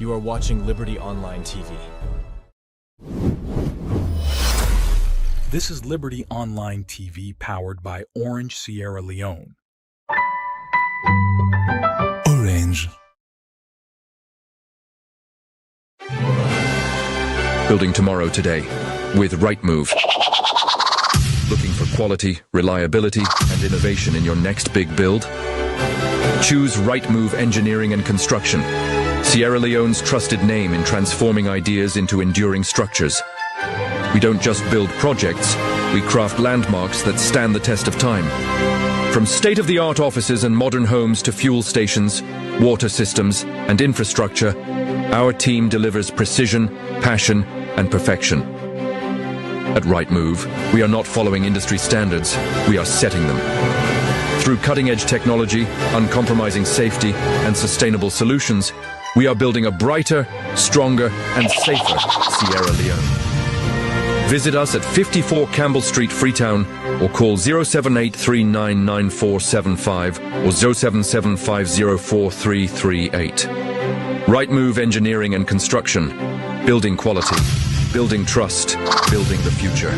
You are watching Liberty Online TV. This is Liberty Online TV powered by Orange Sierra Leone. Orange. Building tomorrow today with Rightmove. Looking for quality, reliability, and innovation in your next big build? Choose Rightmove Engineering and Construction, Sierra Leone's trusted name in transforming ideas into enduring structures. We don't just build projects, we craft landmarks that stand the test of time. From state-of-the-art offices and modern homes to fuel stations, water systems, and infrastructure, our team delivers precision, passion, and perfection. At Rightmove, we are not following industry standards, we are setting them. Through cutting-edge technology, uncompromising safety, and sustainable solutions, we are building a brighter, stronger, and safer Sierra Leone. Visit us at 54 Campbell Street, Freetown, or call 078399475 or 077504338. Rightmove Engineering and Construction. Building quality, building trust, building the future.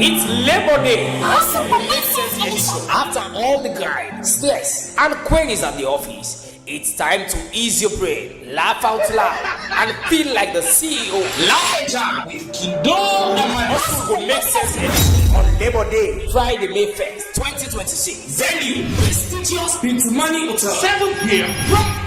It's Labor Day. After all the grind, stress, and queries at the office, it's time to ease your brain, laugh out loud, and feel like the CEO. Live with Kido and my hustle will make sense on Labor Day, Friday, May 1st, 2026. Venue, prestigious Pintumani Hotel, 7 p.m.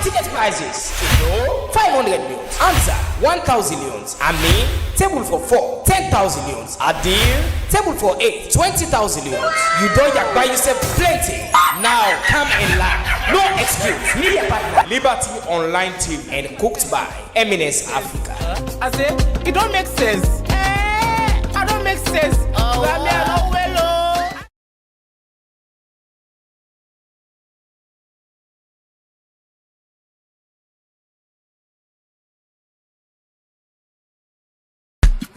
Ticket prices, Kido, 500 millions. Answer, 1,000 millions. I mean, table for 4, 10,000 millions. Adil, table for 8, 20,000 millions. You don't buy yourself plenty. Now come and laugh. No excuse. Media partner, Liberty Online TV, and cooked by Eminence Africa. I say, it don't make sense. I don't make sense.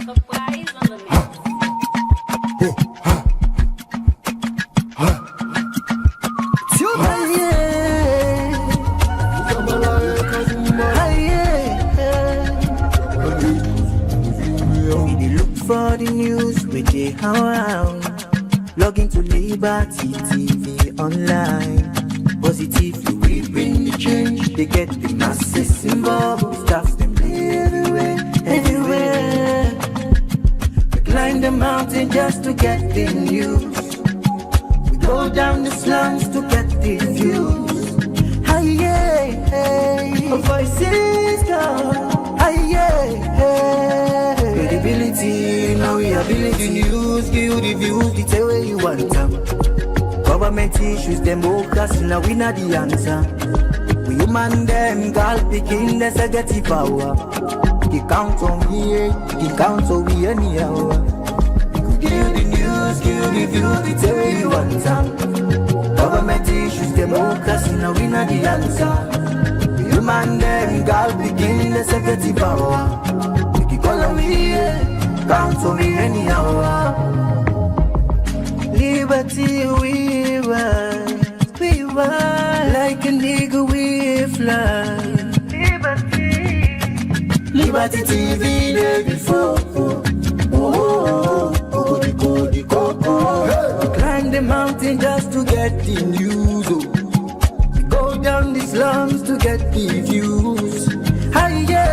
Surprise on the mix. For the news, we take around. Log into Liberty TV online. Positively, we bring the change. They get the masses involved. Stuff them everywhere, everywhere. We climb the mountain just to get the news. We go down the slums to get the views. Hi, yeah, hey. Our voices come. Hi, yeah, hey. Credibility, now we ability. News, give you the views, the tell where you want them. Government issues, democracy, now we not the answer. We human them, girl picking, there's a get the power. He count on me, he count on we anyhow. Give you the news, give you the views, the tell where you want them. Government issues, democracy, now we not the answer. We human them, girl picking, there's a get the power. Follow me, count on me anyhow. Liberty, we ride, like a nigga we fly. Liberty TV, there before. Climb the mountain just to get the news. We go down the slums to get the views. Hi, yeah.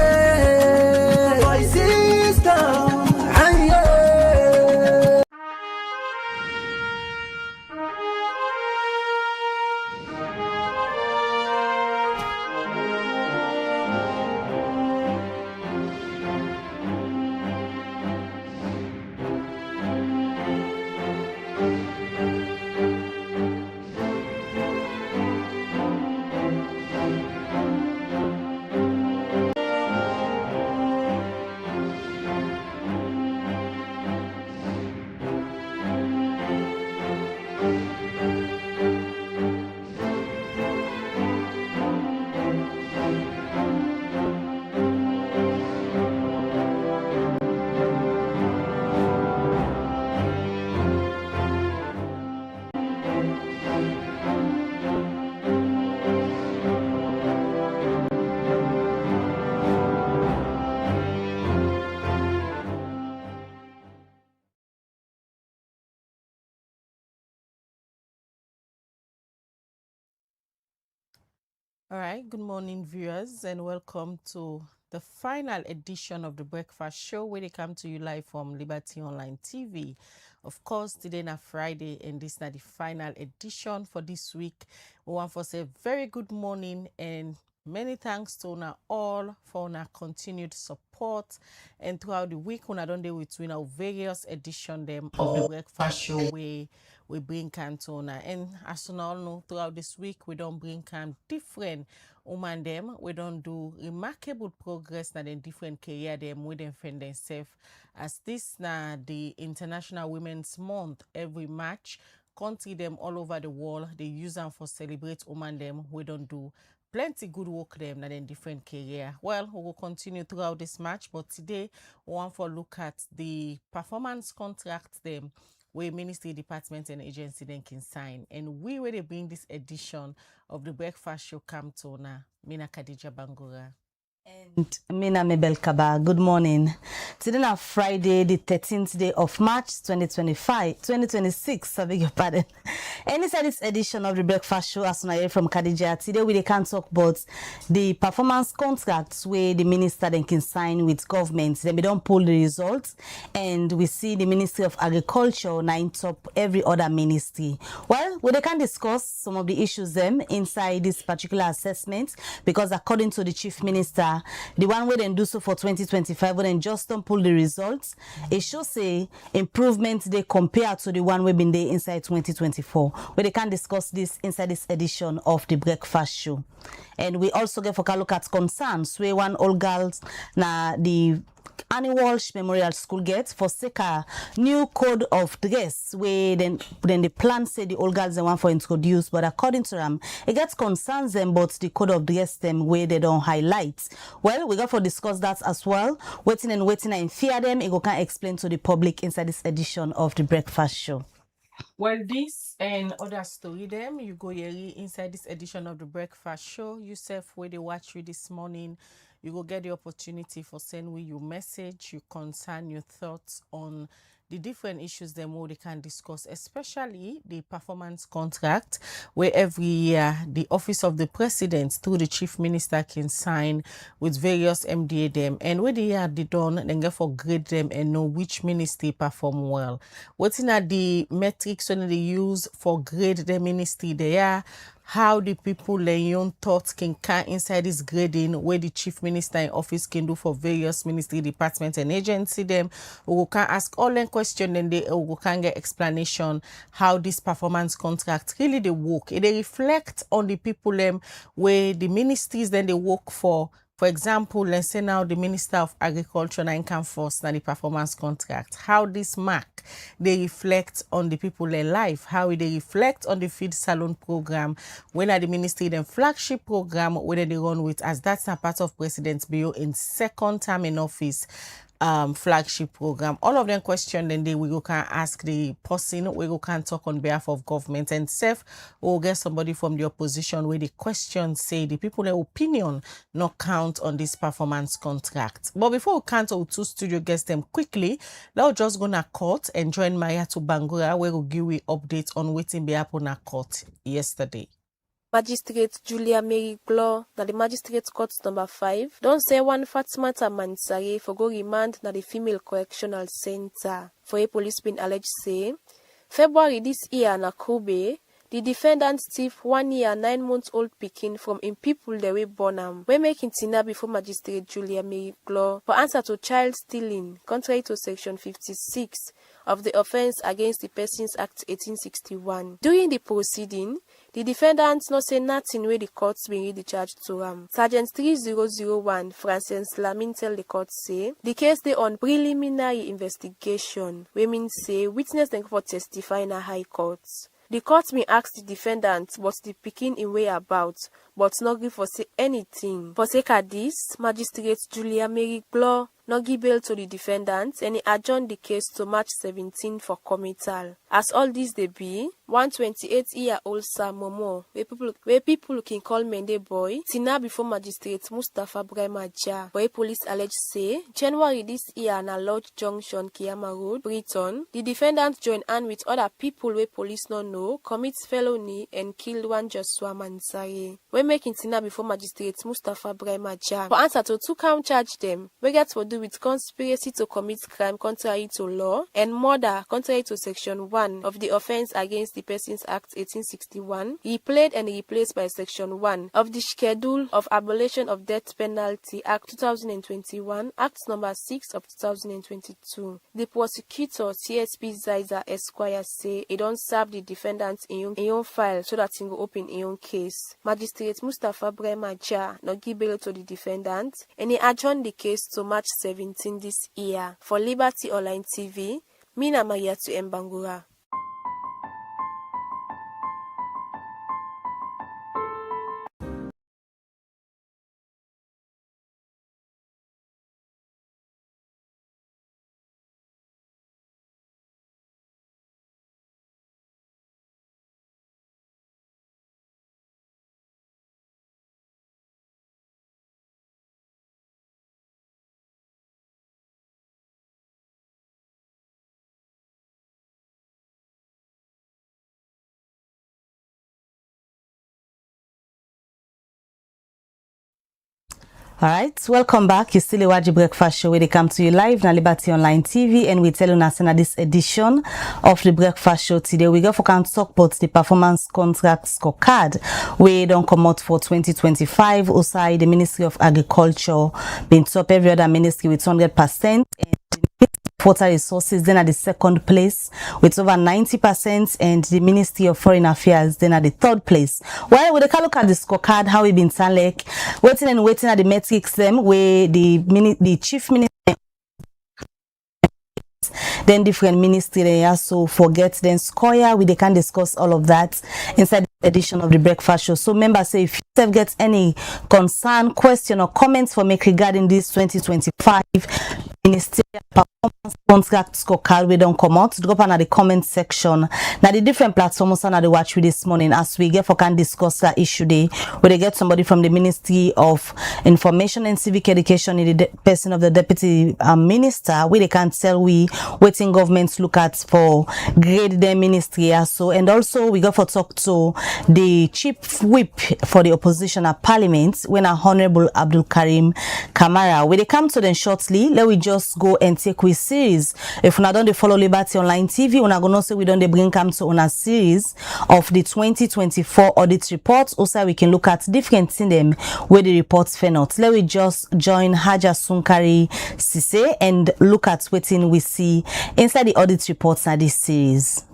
All right, good morning, viewers, and welcome to the final edition of the Breakfast Show, where they come to you live from Liberty Online TV. Of course, today na Friday, and this is the final edition for this week. We want to say very good morning and many thanks to una all for una continued support. And throughout the week, una don dey with our various edition them of the Breakfast Show where we bring Cantona. And as you all know, throughout this week, we don't bring different women them. We don't do remarkable progress na them different career them with them find themselves. As this na the International Women's Month every March, country them all over the world, they use them for celebrate women them. We don't do plenty good work them in different career. Well, we will continue throughout this match, but today we want to look at the performance contract them where Ministry, Department and Agency then can sign. And we will bring this edition of the Breakfast Show come to now. Mina Khadija Bangura. And Mina Mabel Kaba, good morning. Today is Friday, the 13th day of March 2026. I beg your pardon. And inside this edition of the Breakfast Show, as I hear from Khadija, today we can talk about the performance contracts where the minister then can sign with government. Then we don't pull the results, and we see the Ministry of Agriculture now in top every other ministry. Well, we can discuss some of the issues them inside this particular assessment, because according to the Chief Minister, the one way they do so for 2025, when they just don't pull the results, it shows a improvement they compare to the one we've been there inside 2024. Where they can discuss this inside this edition of the Breakfast Show. And we also get for a look at concerns where one old girls na the Annie Walsh Memorial School gets for a new code of dress where then the plan say the old girls they want for introduce, but according to them, it gets concerns them about the code of dress them where they don't highlight. Well, we got for discuss that as well. Waiting and fear them, it go can explain to the public inside this edition of the Breakfast Show. Well, this and other story them, you go here inside this edition of the Breakfast Show. Yourself where they watch you this morning, you go get the opportunity for send we your message, your concern, your thoughts on the different issues them where they can discuss, especially the performance contract, where every year the Office of the President through the Chief Minister can sign with various MDA them, and where they are done, then get for grade them and know which ministry perform well. What's in the metrics when they use for grade the ministry they are, how the people their own thoughts can come inside this grading, where the Chief Minister in office can do for various ministry, departments and agency them. We can ask all them questions, and they can get explanation how this performance contract really they work. They reflect on the people them where the ministries then they work for. For example, let's say now the Minister of Agriculture and Income Force now the performance contract. How this mark they reflect on the people in life, how they reflect on the feed salon program, when are the ministry then flagship program whether they run with, as that's a part of President's bill in second term in office. Flagship program. All of them question, then we go can ask the person, we go can talk on behalf of government, and self we'll get somebody from the opposition where the question say the people their opinion not count on this performance contract. But before we count our two studio guests them quickly, now just gonna court and join Maya to Bangura where we'll give you updates on waiting be up on a court yesterday. Magistrate Julia Mary Glow, na the Magistrate Court number 5, don't say one Fatimata Mansari for go remand na the Female Correctional Center. For a police been alleged say, February this year na Kobe, the defendant thief 1 year 9 months old picking from in people the way born am. We making tina before Magistrate Julia Mary Glow for answer to child stealing, contrary to section 56 of the Offence Against the Persons Act 1861. During the proceeding, the defendant no say nothing where the courts been read the charge to him. Sergeant 3001 Francis Lamin tell the court say the case they on preliminary investigation. Women say witness them for testify in a high court. The court may ask the defendant but the picking in way about, but not give for say anything. For sake of this, Magistrate Julia Mary Glow not give bail to the defendant, and he adjourned the case to March 17 for committal. As all this they be, 128-year-old Sam Momo, where people can call Mende Boy, Tina before Magistrate Mustafa Bremaja, where police allege say, January this year na Lodge Junction, Kiama Road, Brighton, the defendant joined hand with other people where police no know, commits felony and killed one Joshua Mansari. When making Tina before Magistrate Mustafa Bremaja, for answer to 2 count charge them, we get to do with conspiracy to commit crime contrary to law and murder contrary to Section 1 of the Offense Against the Persons Act 1861, replayed and replaced by Section 1 of the Schedule of Abolition of Death Penalty Act 2021, Act number 6 of 2022. The prosecutor, CSP Zaiza Esquire, say he don't serve the defendant in your file so that he will open in your case. Magistrate Mustafa Bremaja not give bail to the defendant and he adjourned the case to March 17 this year. For Liberty Online TV, Mina Mariatu Mbangura. All right, welcome back. It's still a Waji Breakfast Show where they come to you live on Liberty Online TV, and we tell you now this edition of the Breakfast Show today. We go for can talk about the performance contract scorecard we don't come out for 2025. Also, the Ministry of Agriculture been top every other ministry with 100%, and the Water Resources then at the second place with over 90%, and the Ministry of Foreign Affairs then at the third place. Well, we look at the scorecard, how we been sound like waiting at the metrics them where the chief minister then different ministry they also forget then score we they can discuss all of that inside the edition of the Breakfast Show. So members, say if you get any concern, question or comments for make regarding this 2025 Ministerial performance contract scorecard we don't come out, drop on the comment section. Now the different platforms on the watch with this morning as we get for can discuss that issue day where they get somebody from the Ministry of Information and Civic Education in the person of the Deputy Minister where they can tell we waiting governments look at for grade their ministry also. And also we go for talk to the chief whip for the opposition at Parliament when a Honorable Abdul Karim Kamara. When they come to them shortly, let we just go and take with series. If we don't follow Liberty Online TV, we're gonna say we don't bring come to on a series of the 2024 audit reports. Also, we can look at different things them where the reports fail out. Let we just join Haja Sunkari Sise and look at what we see inside the audit reports at this series.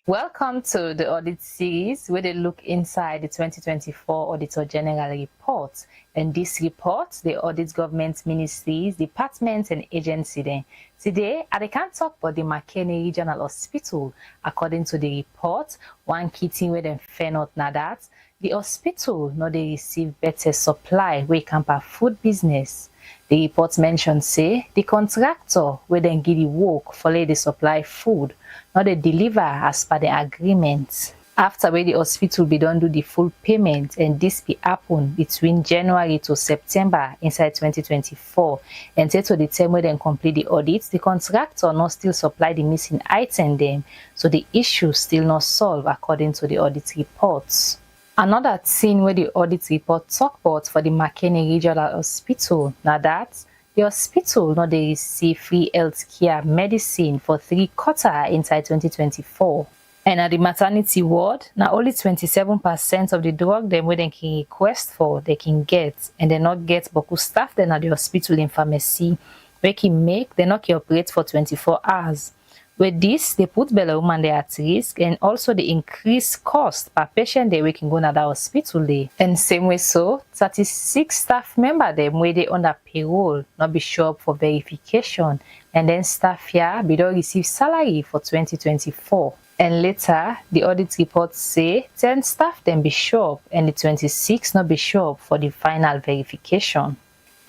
Welcome to the audit series where they look inside the 2024 Auditor General report. In this report, they audit government ministries, departments and agencies. Today, I can't talk about the McKinney Regional Hospital. According to the report, one key thing where they found out now that the hospital no they receive better supply where camp a food business. The report mentioned say the contractor where then give the work for lay the supply food, not they deliver as per the agreement. After where the hospital be done do the full payment, and this be happen between January to September inside 2024, and till to the time where then complete the audit, the contractor not still supply the missing item them, so the issue still not solved according to the audit reports. Another thing where the audit report talk about for the McKinney Regional Hospital, now that the hospital not they receive free healthcare medicine for 3 quarters inside 2024. And at the maternity ward, now only 27% of the drug them where they can request for, they can get, and they not get boku staff then at the hospital in pharmacy, where can make, they not can operate for 24 hours. With this, they put Bella woman there at risk, and also the increased cost per patient they can go to the hospital day. And same way so, 36 staff member them where they under payroll, not be show up for verification, and then staff here be don't receive salary for 2024. And later, the audit report say 10 staff then be show up, and the 26 not be show up for the final verification.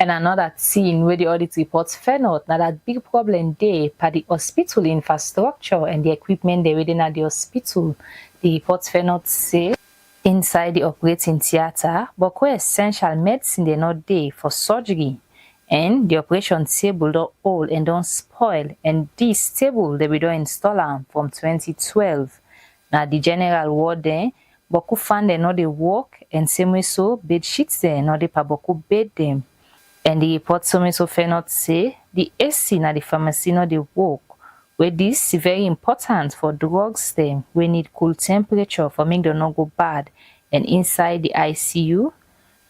And another thing where the audit reports found out now that big problem there for the hospital infrastructure and the equipment they within at the hospital. The reports found out say inside the operating theatre, but essential medicine they not there for surgery. And the operation table don't old and don't spoil. And this table they will don't install them from 2012. Now the general ward there, boku fan they not they work and same way so bed sheets there not they pa boku bed them. And the report so found say the AC na the pharmacy not they work. Where this is very important for drugs them we need cool temperature for make them not go bad. And inside the ICU,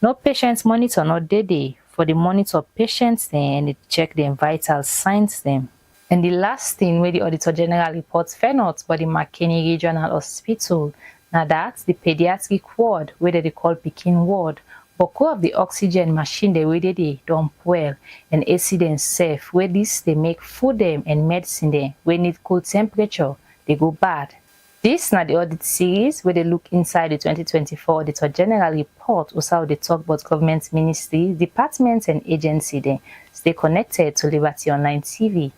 no patients monitor not day for the monitor patients then and it check them vital signs them. And the last thing where the Auditor General reports found out for the McKinney Regional Hospital, now that's the pediatric ward where they call Pekin ward. But of the oxygen machine they where they don't well and AC them safe where this they make food them and medicine them where need cool temperature they go bad. This na the audit series where they look inside the 2024 Auditor General report also they talk about government ministries, departments and agencies. They stay connected to Liberty Online TV.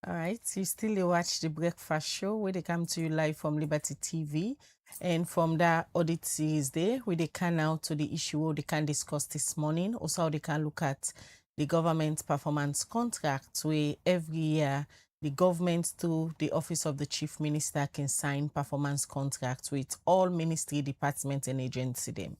All right, you still watch the breakfast show where they come to you live from Liberty TV, and from that audit series there where they can now to the issue where they can discuss this morning. Also, they can look at the government performance contract where every year the government through the Office of the Chief Minister can sign performance contracts with all ministry, departments and agencies. Them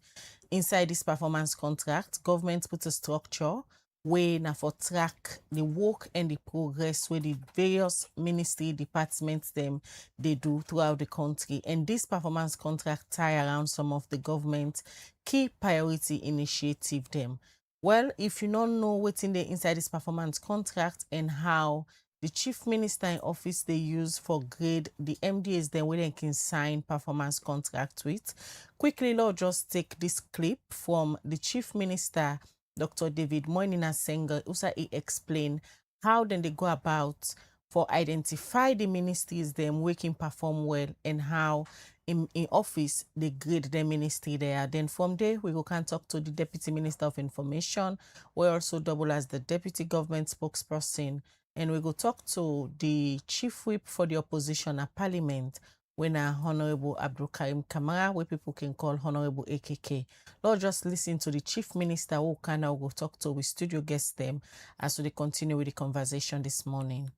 inside this performance contract, government puts a structure way now for track the work and the progress where the various ministry departments them they do throughout the country. And this performance contract tie around some of the government key priority initiative them. Well, if you don't know what's in the inside this performance contract and how the Chief Minister in office they use for grade the MDAs then where they can sign performance contract with, quickly Lord just take this clip from the Chief Minister Dr. David Moinina Senga. Also he explain how then they go about for identify the ministries them working perform well and how in office they grade the ministry there. Then from there we can talk to the Deputy Minister of Information. We also double as the Deputy Government Spokesperson, and we go talk to the Chief Whip for the opposition at Parliament, when Honorable Abdul Karim Kamara, where people can call Honorable AKK. Lord, just listen to the Chief Minister who can now go talk to with studio guests them as they continue with the conversation this morning.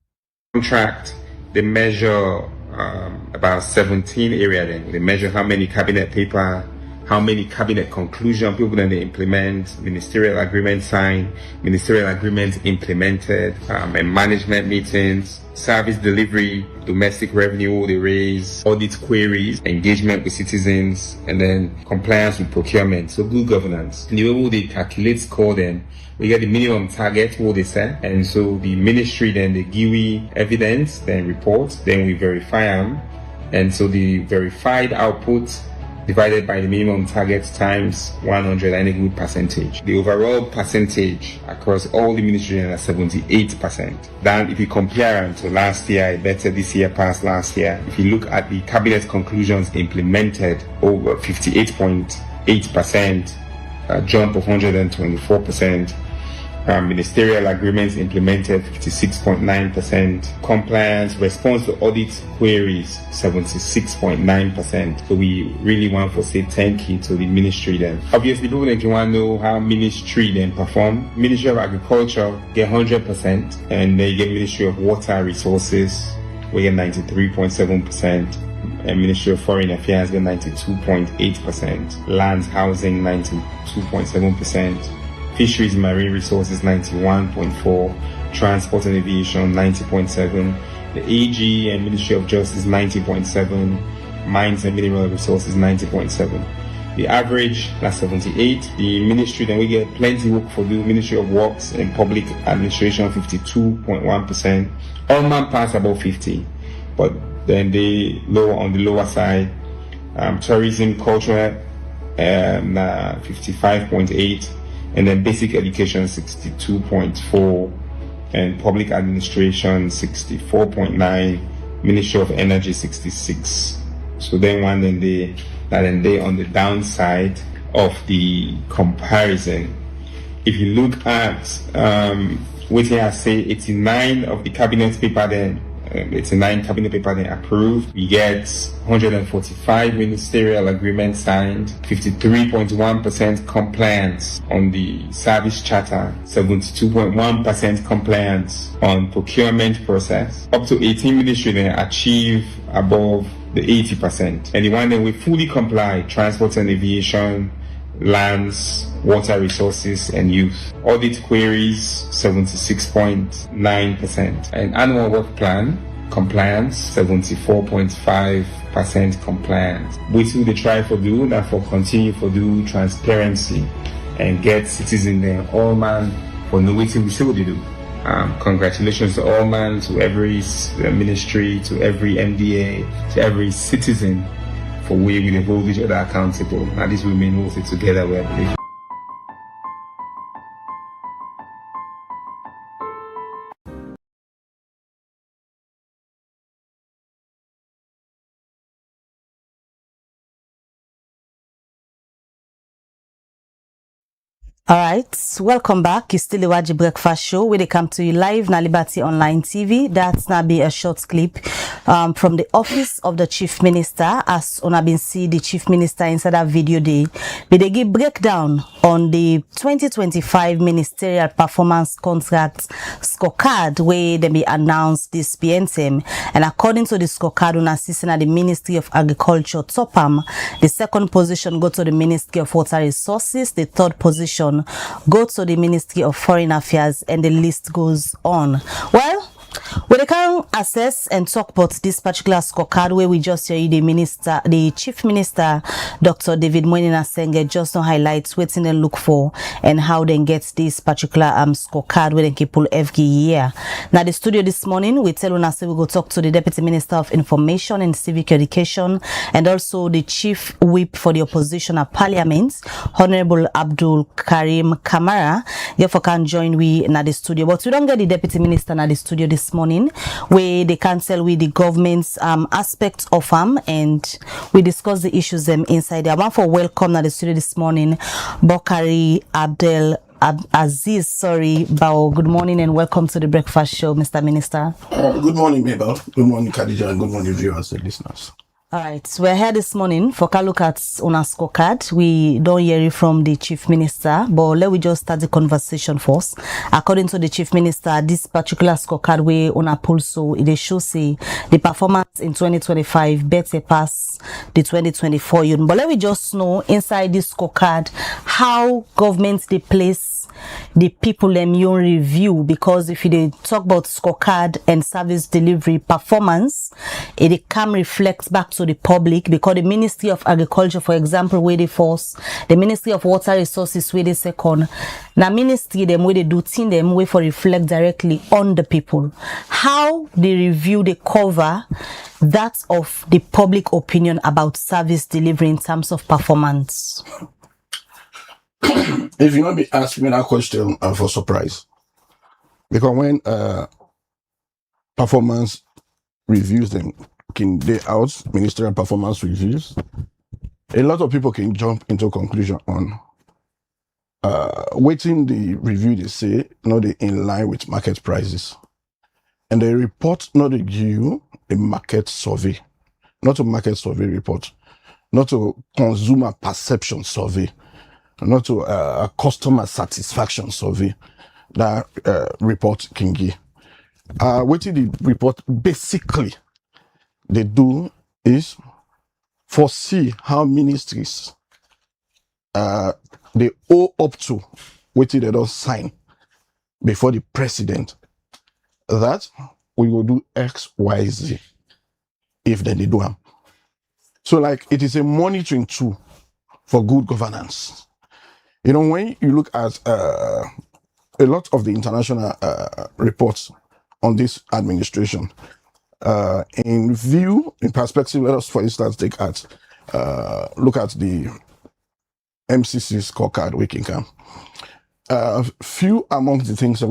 Contract, they measure about 17 areas. Then they measure how many cabinet paper, how many cabinet conclusion people then they implement, ministerial agreement signed, ministerial agreements implemented, and management meetings, service delivery, domestic revenue they raise, audit queries, engagement with citizens, and then compliance with procurement. So good governance. And the way they calculate score then, we get the minimum target, what they say, and so the ministry then they give we evidence, then reports, then we verify them, and so the verified output divided by the minimum target times 100 and a good percentage. The overall percentage across all the ministries is 78%. Then if you compare them to last year, better this year past last year. If you look at the cabinet conclusions implemented, over 58.8%, a jump of 124%. Ministerial agreements implemented 56.9%, compliance response to audit queries 76.9%. So we really want to say thank you to the ministry then. Obviously people want to know how ministry then perform. Ministry of Agriculture get 100%, and they get Ministry of Water Resources we get 93.7%, and Ministry of Foreign Affairs get 92.8%, Lands Housing 92.7%, Fisheries and Marine Resources 91.4%, Transport and Aviation 90.7%, the AG and Ministry of Justice 90.7%, Mines and Mineral Resources 90.7%. The average that's 78%. The ministry then we get plenty work for the Ministry of Works and Public Administration 52.1%. All manpower about 50%, but then they lower on the lower side. Tourism, culture 55.8%. And then basic education 62.4%, and Public Administration 64.9, Ministry of Energy 66. So then one then they on the downside of the comparison. If you look at what I say, 89 of the cabinet paper then 89 cabinet paper then approved. We get 145 ministerial agreements signed, 53.1% compliance on the service charter, 72.1% compliance on procurement process. Up to 18 ministries then achieve above the 80%. And the one that we fully comply, transport and aviation, lands, water resources, and youth. Audit queries, 76.9%. And annual work plan, compliance, 74.5% compliance. We still they try for do, therefore continue for do transparency and get citizens there, all man, for no waiting we still they do. Congratulations to all man, to every ministry, to every MDA, to every citizen for we will hold each other accountable. And this will mean also together we believe. All right, welcome back. It's still the Waji Breakfast Show where they come to you live na Liberty Online TV. That's now be a short clip from the office of the Chief Minister. As on have been see the Chief Minister inside that video day, but they give breakdown on the 2025 Ministerial Performance Contract scorecard where they be announced this PNTM. And according to the scorecard on assisting at the Ministry of Agriculture, Topam, the second position go to the Ministry of Water Resources, the third position go to the Ministry of Foreign Affairs, and the list goes on. Well, we can assess and talk about this particular scorecard where we just hear the Chief Minister, Dr. David Moinina Senge, just to highlight what they look for and how they get this particular scorecard where they can pull every year. Now the studio this morning, we tell us we go talk to the Deputy Minister of Information and Civic Education and also the Chief Whip for the Opposition at Parliament, Honorable Abdul Karim Kamara. Therefore can join we in the studio, but we don't get the Deputy Minister in the studio this morning where they can tell we the government's aspect of and we discuss the issues inside there. I want for welcome at the studio this morning Bokari Aziz, Bao. Good morning and welcome to the Breakfast Show, Mr. Minister. Good morning, Mabel. Good morning, Khadija, and good morning, viewers and listeners. All right, so we're here this morning for a look at on our scorecard. We don't hear it from the Chief Minister, but let we just start the conversation first. According to the Chief Minister, this particular scorecard we on a poll, so it shows say the performance in 2025 better pass the 2024 year. But let we just know inside this scorecard how governments they place the people immune review, because if you talk about scorecard and service delivery performance, it can reflect back to the public, because the Ministry of Agriculture, for example, where they first, the Ministry of Water Resources where they second, now ministry them where they do thing them way for reflect directly on the people. How they review the cover that of the public opinion about service delivery in terms of performance. If you not be asking me that question for surprise, because when performance reviews them can they out ministerial performance reviews, a lot of people can jump into conclusion on waiting the review they say not they in line with market prices, and the report not they give you a market survey, not a market survey report, not a consumer perception survey, not to a customer satisfaction survey that report can give. What the report basically they do is foresee how ministries they owe up to what they don't sign before the president that we will do X, Y, Z if then they do them. So like it is a monitoring tool for good governance. You know, when you look at a lot of the international reports on this administration, in perspective, let us, for instance, look at the MCC scorecard we can come. Few among the things that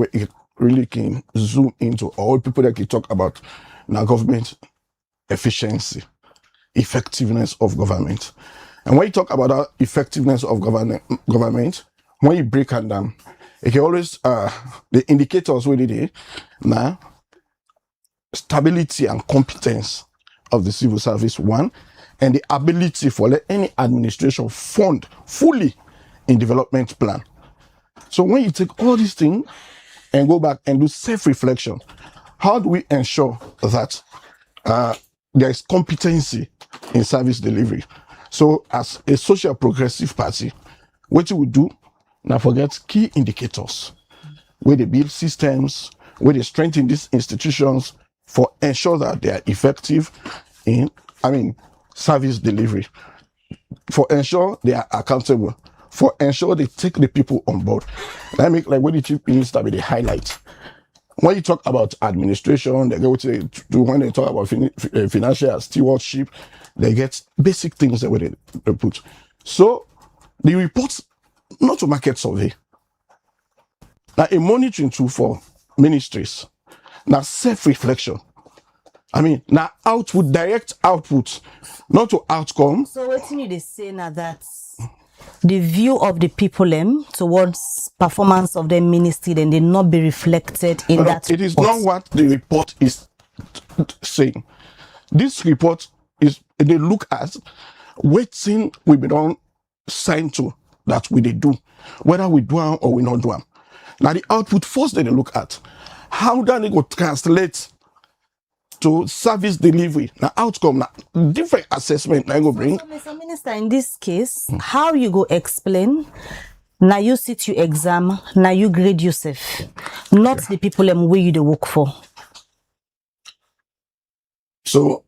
really can zoom into, all people that can talk about now government efficiency, effectiveness of government. And when you talk about that effectiveness of government, when you break it down, you can always the indicators what it is now stability and competence of the civil service one, and the ability for any administration fund fully in development plan. So when you take all these things and go back and do self-reflection, how do we ensure that there is competency in service delivery? So as a social progressive party, what you would do, now forget key indicators, where they build systems, where they strengthen these institutions for ensure that they are effective in, service delivery, for ensure they are accountable, for ensure they take the people on board. And I make like when the chief minister be the highlight. When you talk about administration, they go to when they talk about financial stewardship, they get basic things that they put. So the reports, not to market survey, now a monitoring tool for ministries, now self-reflection. Now output, direct output, not to outcome. So what you need to say now that the view of the people towards performance of the ministry then they not be reflected in that. It is not what the report is saying. This report is they look at waiting we be done sign to that we they do, whether we do them or we not do them. Now the output first they look at how that they go translate to service delivery. Now outcome, now different assessment I go bring. So, Mr. Minister, in this case, how you go explain? Now you sit you exam, now you grade yourself, not the people where you the work for. So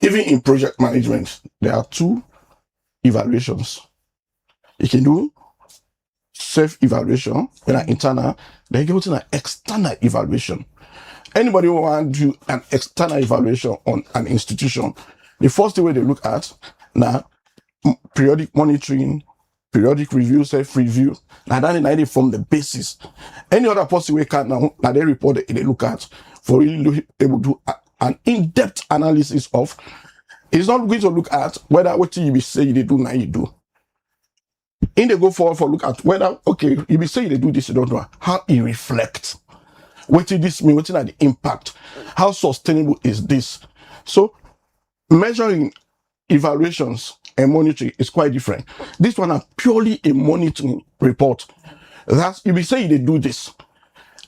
even in project management, there are two evaluations. You can do self-evaluation, when an internal, then you go to an external evaluation. Anybody who want to do an external evaluation on an institution, the first way they look at now periodic monitoring, periodic review, self-review. Now that they form the basis. Any other possible way can now they report they look at for really able to do an in-depth analysis of. It's not going to look at whether what you be say they do now you do. In they go forward for look at whether okay you be say they do this you don't know how it reflects. What did this mean? What is the impact? How sustainable is this? So measuring evaluations and monitoring is quite different. This one are purely a monitoring report. That's you be saying they do this.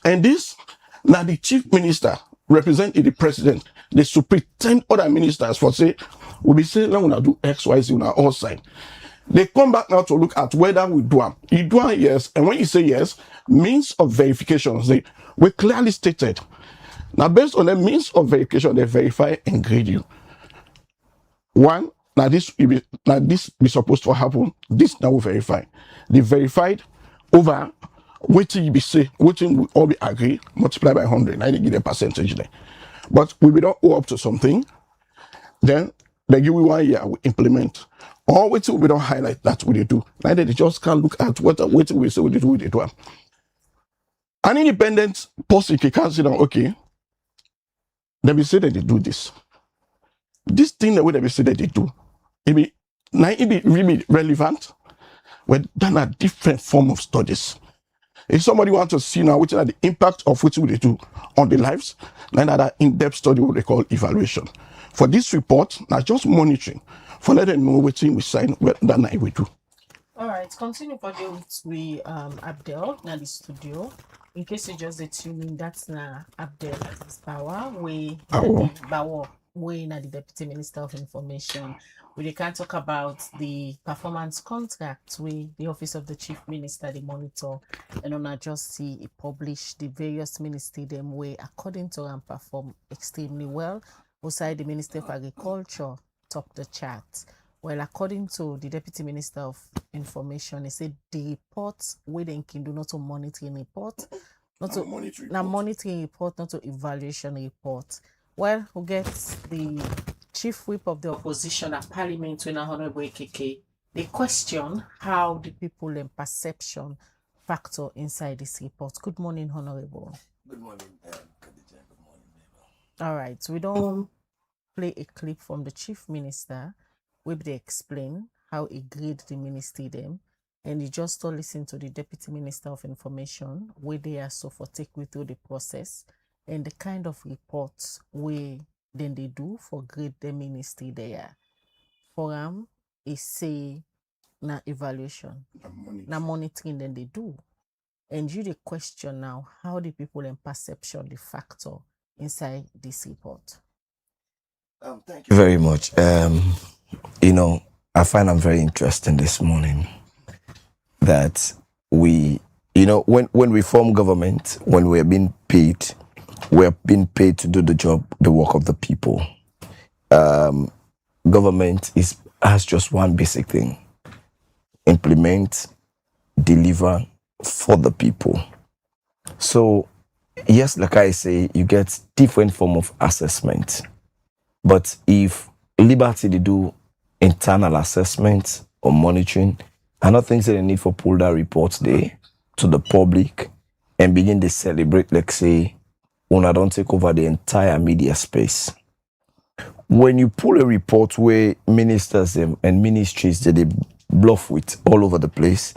And this now the chief minister representing the president, they superintend other ministers for say, we'll be saying we're gonna do XYZ on our side. They come back now to look at whether we do them. You do them, yes, and when you say yes, means of verification, we clearly stated. Now, based on the means of verification, they verify and grade you. One, now this be supposed to happen. This now will verify. They verified over what you be say, what we all be agree, multiply by 100. Now they give a percentage there. But we don't owe up to something. Then they give you 1 year, we implement. Or wait till we don't highlight that what they do. Neither they just can't look at what we say what they do with it. An independent person can sit down, okay. They be say that they do this. This thing that they be say that they do, it be really relevant. We're done a different form of studies. If somebody wants to see now which are the impact of what they do on the lives, then that in-depth study what they call evaluation. For this report, now just monitoring. For let them know what we sign that night we do. All right, continue for the with we Abdel na the studio. In case you just tune in, that's na Abdel Power we Bawo we na the Deputy Minister of Information. We can talk about the performance contract with the Office of the Chief Minister, the monitor, and on just see it publish the various ministries them way according to and perform extremely well. Beside the Minister of Agriculture top the chart. Well, according to the Deputy Minister of Information, he said the reports we then can do not to monitoring report, not to monitoring report, not to evaluation report. Well, who gets the chief whip of the opposition at Parliament when Honorable KK, they question how the people and perception factor inside this report. Good morning, Honorable. Good morning, Khadija. Good morning, All right, we don't play a clip from the chief minister where they explain how he grade the ministry them, and you just to listen to the deputy minister of information where they are so for take we through the process and the kind of reports where then they do for grade the ministry there. For them, is say na evaluation, na monitoring then they do. And you the question now, how the people in perception the factor inside this report? Thank you very much. You know, I find I'm very interesting this morning that we, you know, when we form government, when we're being paid to do the job, the work of the people. Government has just one basic thing: implement, deliver for the people. So yes, like I say, you get different form of assessment. But if Liberty they do internal assessment or monitoring, I don't think they need for pull that report there to the public and begin to celebrate, like say, when I don't take over the entire media space. When you pull a report where ministers and ministries that they bluff with all over the place,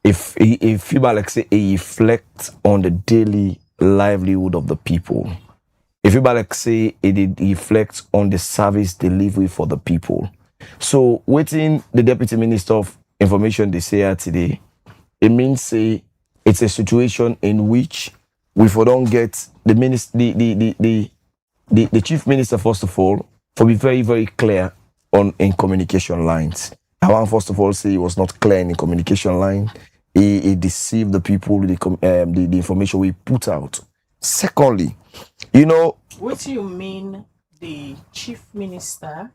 if you like say it reflect on the daily livelihood of the people, if you like say it reflects on the service delivery for the people. So waiting the deputy minister of information they say here today, it means say it's a situation in which we don't get the chief minister first of all for be very, very clear in communication lines. I want first of all say he was not clear in the communication line. He deceived the people with the information we put out. Secondly, you know, what do you mean the chief minister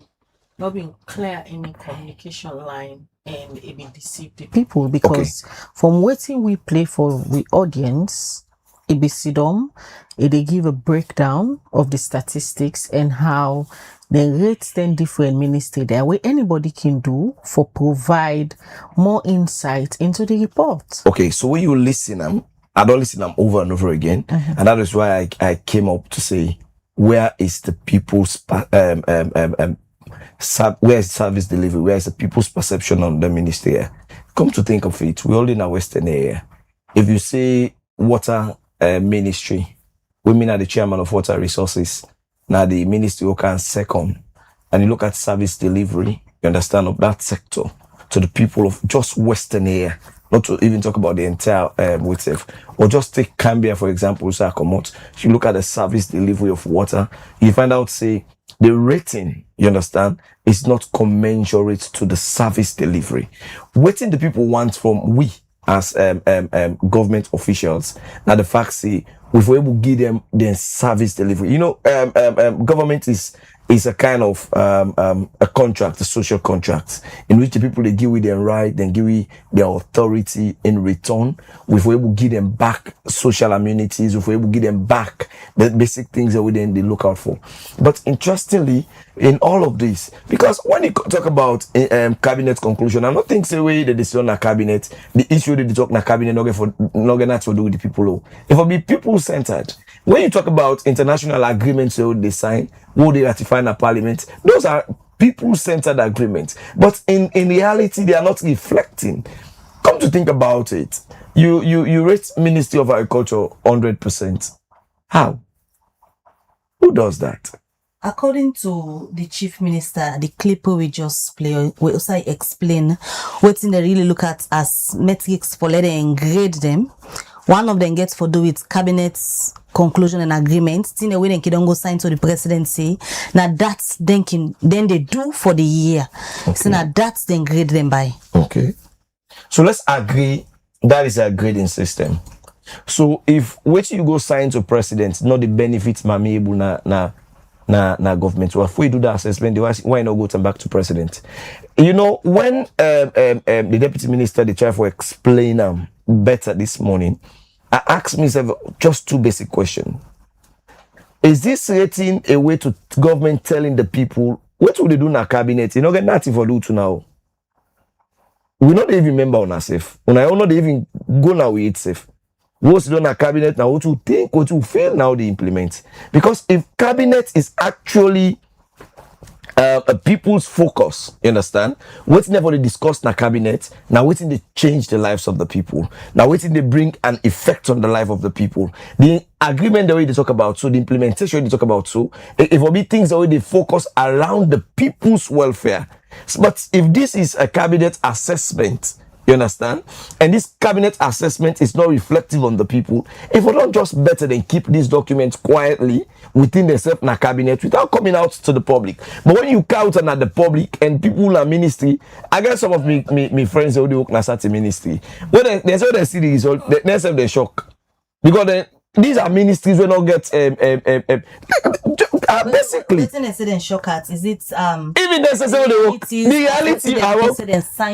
not being clear in the communication line and it be deceived the people? Because from waiting we play for the audience, it be sidom, they give a breakdown of the statistics and how they rate 10 different ministry there where anybody can do for provide more insight into the report. Okay, so when you listen, I don't listen them over and over again, and that is why I came up to say, where is the people's where is service delivery? Where is the people's perception on the ministry? Come to think of it, we're all in a Western area. If you say water ministry, women are the chairman of water resources. Now the ministry who can second, and you look at service delivery, you understand, of that sector to the people of just Western area. Not to even talk about the entire itself. Or just take Cambia, for example, so I come out. If you look at the service delivery of water, you find out, say, the rating, you understand, is not commensurate to the service delivery. What the people want from we as government officials, now the fact, say, if we're able to give them the service delivery. You know, government is a kind of a contract, a social contract, in which the people they give with their right, then give with their authority in return. If we're able to give them back social amenities, if we're able to give them back the basic things that we then they look out for. But interestingly, in all of this, because when you talk about cabinet conclusion, I don't think the way the decision na cabinet, the issue that they talk na cabinet not get to do with the people. It will be people centered. When you talk about international agreements they sign, who they ratify in a parliament, those are people-centered agreements. But in reality, they are not reflecting. Come to think about it, you rate Ministry of Agriculture 100%. How? Who does that? According to the chief minister, the clip we just play, we also explain what they really look at as metrics for letting and grade them. One of them gets for do with cabinet's conclusion and agreement. In a way, they don't go sign to the presidency. Now that's then they do for the year. Okay. So now that's then grade them by. Okay. So let's agree that is a grading system. So if which you go sign to president, not the benefits mami able na government. So if we do that assessment, why not go turn back to president? You know, when the deputy minister they try to explain better this morning, I asked myself just two basic questions. Is this rating a way to government telling the people what will they do in a cabinet? You know, get nothing for do to now. We not even remember on ourselves. When I not even go now with itself. What's done a cabinet now, what you think, what you feel now they implement. Because if cabinet is actually a people's focus, you understand? What's never they discuss in a cabinet, now waiting they change the lives of the people. Now waiting they bring an effect on the life of the people. The agreement the way they talk about, so the implementation they talk about, so it will be things the way they focus around the people's welfare. But if this is a cabinet assessment, you understand? And this cabinet assessment is not reflective on the people. If we don't just better than keep these documents quietly within themselves in a cabinet without coming out to the public. But when you count on at the public and people in ministry, I guess some of me friends who work in a certain ministry, when they say they see the result, they say they shock. Because then these are ministries we don't get basically. Shock at is it even necessarily the reality I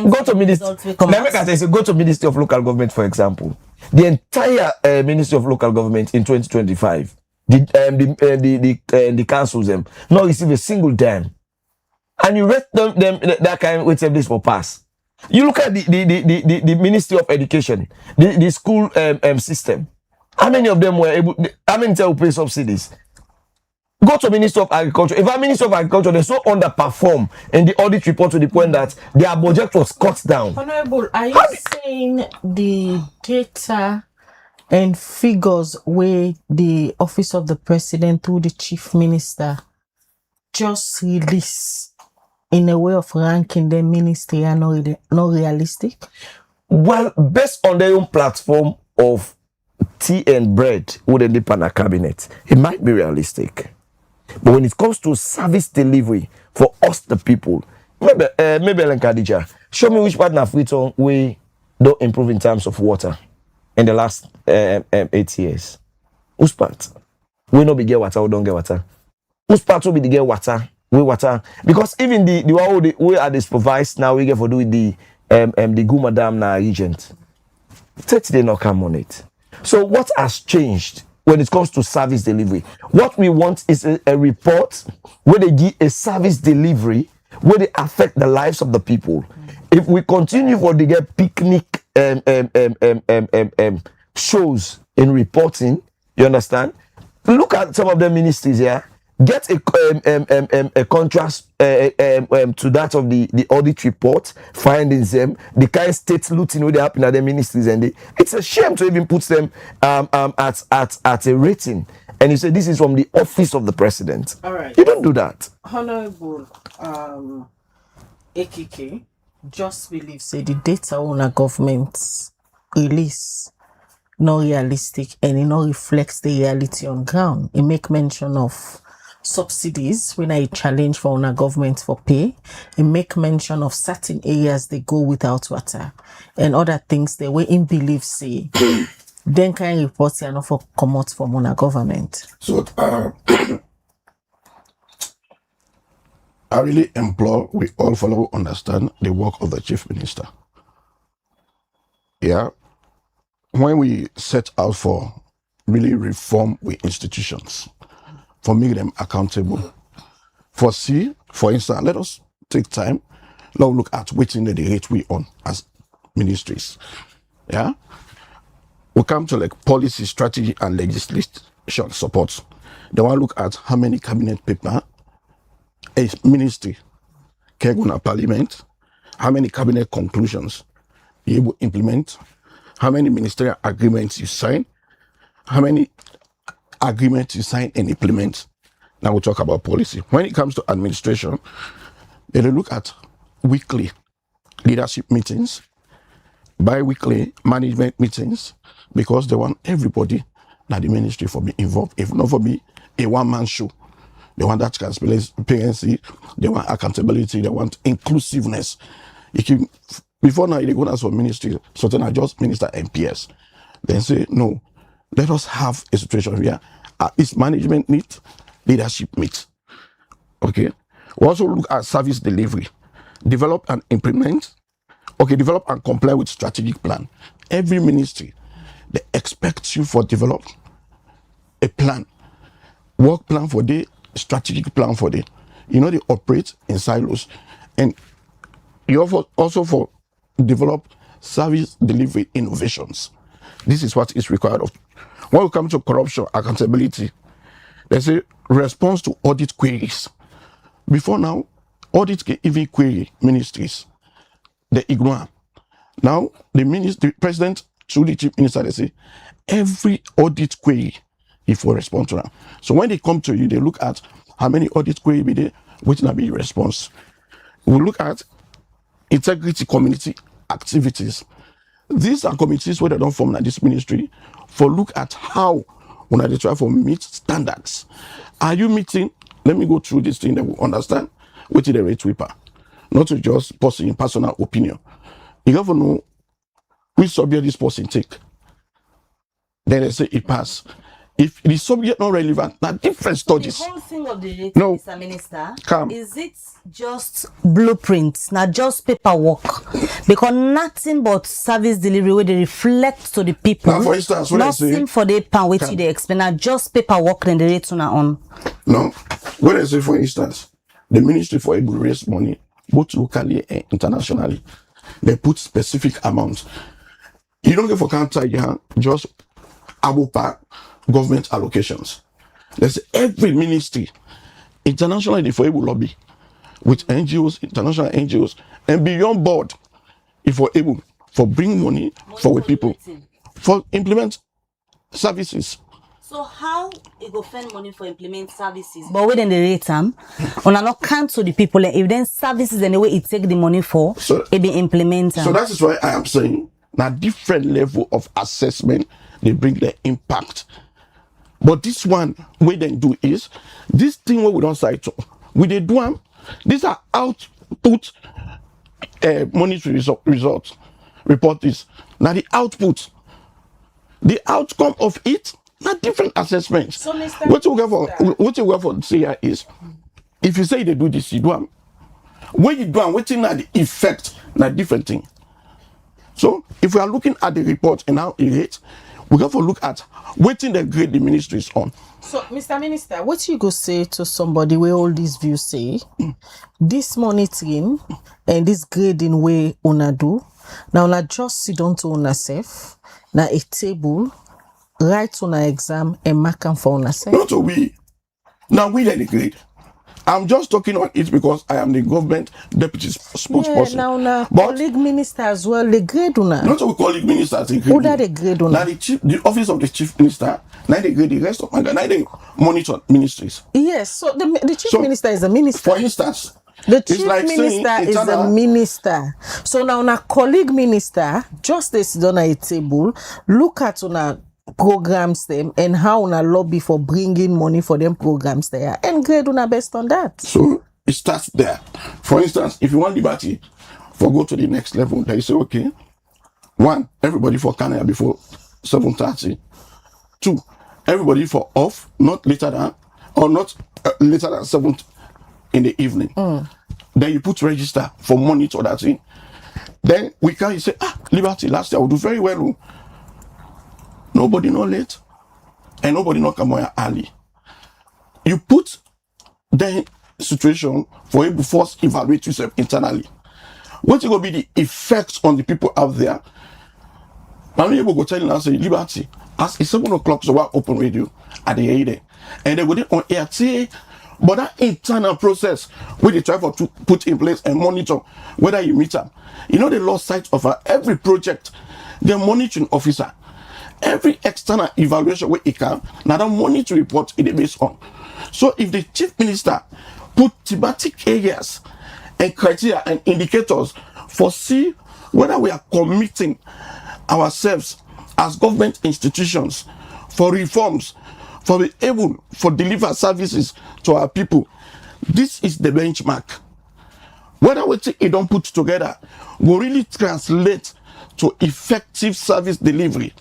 go to ministry. Let me say go to Ministry of Local Government for example. The entire Ministry of Local Government in 2025, the councils them not receive a single dime, and you rate them that kind wait this for pass. You look at the Ministry of Education, the school system. How many of them were able? How many will pay subsidies? Go to Minister of Agriculture. If our Minister of Agriculture, they so underperform in the audit report to the point that their budget was cut down. Honorable, are you saying the data and figures where the Office of the President through the Chief Minister just release in a way of ranking the ministry are not realistic? Well, based on their own platform of tea and bread wouldn't depend on a cabinet, it might be realistic. But when it comes to service delivery for us the people, maybe Khadija, show me which part of Freetown we don't improve in terms of water in the last 8 years. Whose part? We no be get water, we don't get water. Whose part will be the get water? We water. Because even the one we are supervised now, we get for do the Guma Dam na regent. 30 they not come on it. So what has changed when it comes to service delivery? What we want is a report where they give a service delivery where they affect the lives of the people. If we continue for the get picnic shows in reporting, you understand? Look at some of the ministries here. Get a contrast to that of the audit report, findings them, the kind of state looting where they happen at the ministries, and it's a shame to even put them at a rating. And you say this is from the office of the president. All right. You don't do that. Honorable AKK just believe say the data on a government release not realistic and it not reflects the reality on ground. It make mention of subsidies when I challenge for our government for pay. It make mention of certain areas they go without water and other things they way in belief say then kind of reports are not for come out from our government. So I really implore we all follow understand the work of the chief minister. Yeah. When we set out for really reform with institutions, for making them accountable. For instance, let us take time, now look at waiting the rate we on as ministries. Yeah? We come to like policy, strategy, and legislation support. They want to look at how many cabinet paper a ministry can go to parliament, how many cabinet conclusions you able to implement, how many ministerial agreements you sign, how many agreements you sign and implement. Now we'll talk about policy. When it comes to administration, they look at weekly leadership meetings, bi-weekly management meetings, because they want everybody that the ministry for be involved. If not for be a one-man show, they want that transparency, they want accountability, they want inclusiveness. Before now, they go ask for ministry, certain are just minister MPS. Then say, no, let us have a situation where it's management meet, leadership meet. Okay. We also look at service delivery. Develop and implement. Okay, develop and comply with strategic plan. Every ministry, they expect you for develop a plan. Work plan for the strategic plan for the. You know, they operate in silos. And you also for develop service delivery innovations. this is what is required of. When we come to corruption, accountability, there's a response to audit queries. Before now, audit can even query ministries. They ignore. Now, the president, through the chief minister, they say, every audit query, if we respond to them. So when they come to you, they look at how many audit query be there, which will be response. We look at integrity community activities. These are committees where they don't form this ministry for look at how when they try for meet standards. Are you meeting? Let me go through this thing that we understand which is the rate sweeper, not to just person in personal opinion. You have to know which subject this person take. Then they say it pass. If the subject not relevant, now different studies. The whole thing of the rate, no, Mr. Minister, come. Is it just blueprints, not just paperwork? Because nothing but service delivery where they reflect to the people. Now, for instance, when nothing I say, for the pan which they explain, not just paperwork and the rate on. No, when I say, for instance, the ministry for able to raise money, both locally and internationally, they put specific amounts. You don't get for counter, just about government allocations. There's every ministry, internationally for able lobby, with NGOs, international NGOs, and beyond board, if we're able for bring money for people, for implement services. So how it go spend money for implement services? But within the rate on not cancel the people, if then services anyway it take the money for, so, it be implemented. So that is why I am saying now different level of assessment, they bring the impact. But this one, what they do is, this thing what we don't cite to, we they do them, these are output monetary results. Report this. Now the output, the outcome of it, not different assessments. So what you go for say here is, if you say they do this, you do them. When you do them, waiting at the effect, not different thing. So if we are looking at the report and how it rates, we have to look at waiting the grade the ministry is on. So, Mr. Minister, what you go say to somebody where all these views say, this monitoring and this grading way una do, now una just sit down to una self, na a table, write on an exam and mark them for una self. Not we. Now we let the grade. I'm just talking on it because I am the government deputy spokesperson. Yeah, now colleague minister as well, the grade una. Not all colleague ministers, they grade. Who that they grade una? Now the office of the chief minister, now they grade the rest of my guy, now they monitor ministries. Yes, so the chief minister is a minister. For instance, the chief minister is a minister. So now a colleague minister, just they sit on a table, look at una programs them and how una lobby for bringing money for them programs there and grade una based on that. So it starts there. For instance, if you want liberty for go to the next level, they say okay, 1, everybody for Canada before 7:30. 2, everybody for off not later than or not later than 7 in the evening. Then you put register for monitor that thing. Then we can say liberty last year will do very well. Nobody not late, and nobody not come here early. You put the situation for you to first evaluate yourself internally. What is going to be the effects on the people out there? Many people go telling us, liberty, as it's 7 o'clock, so we're open radio at the 8 and they go on air, but that internal process where they try to put in place and monitor whether you meet them. You know, they lost sight of every project, the monitoring officer. Every external evaluation where it can, now that monitoring report it is based on. So if the chief minister put thematic areas and criteria and indicators for see whether we are committing ourselves as government institutions for reforms, for be able for deliver services to our people, this is the benchmark. Whether we it don't put together will really translate to effective service delivery.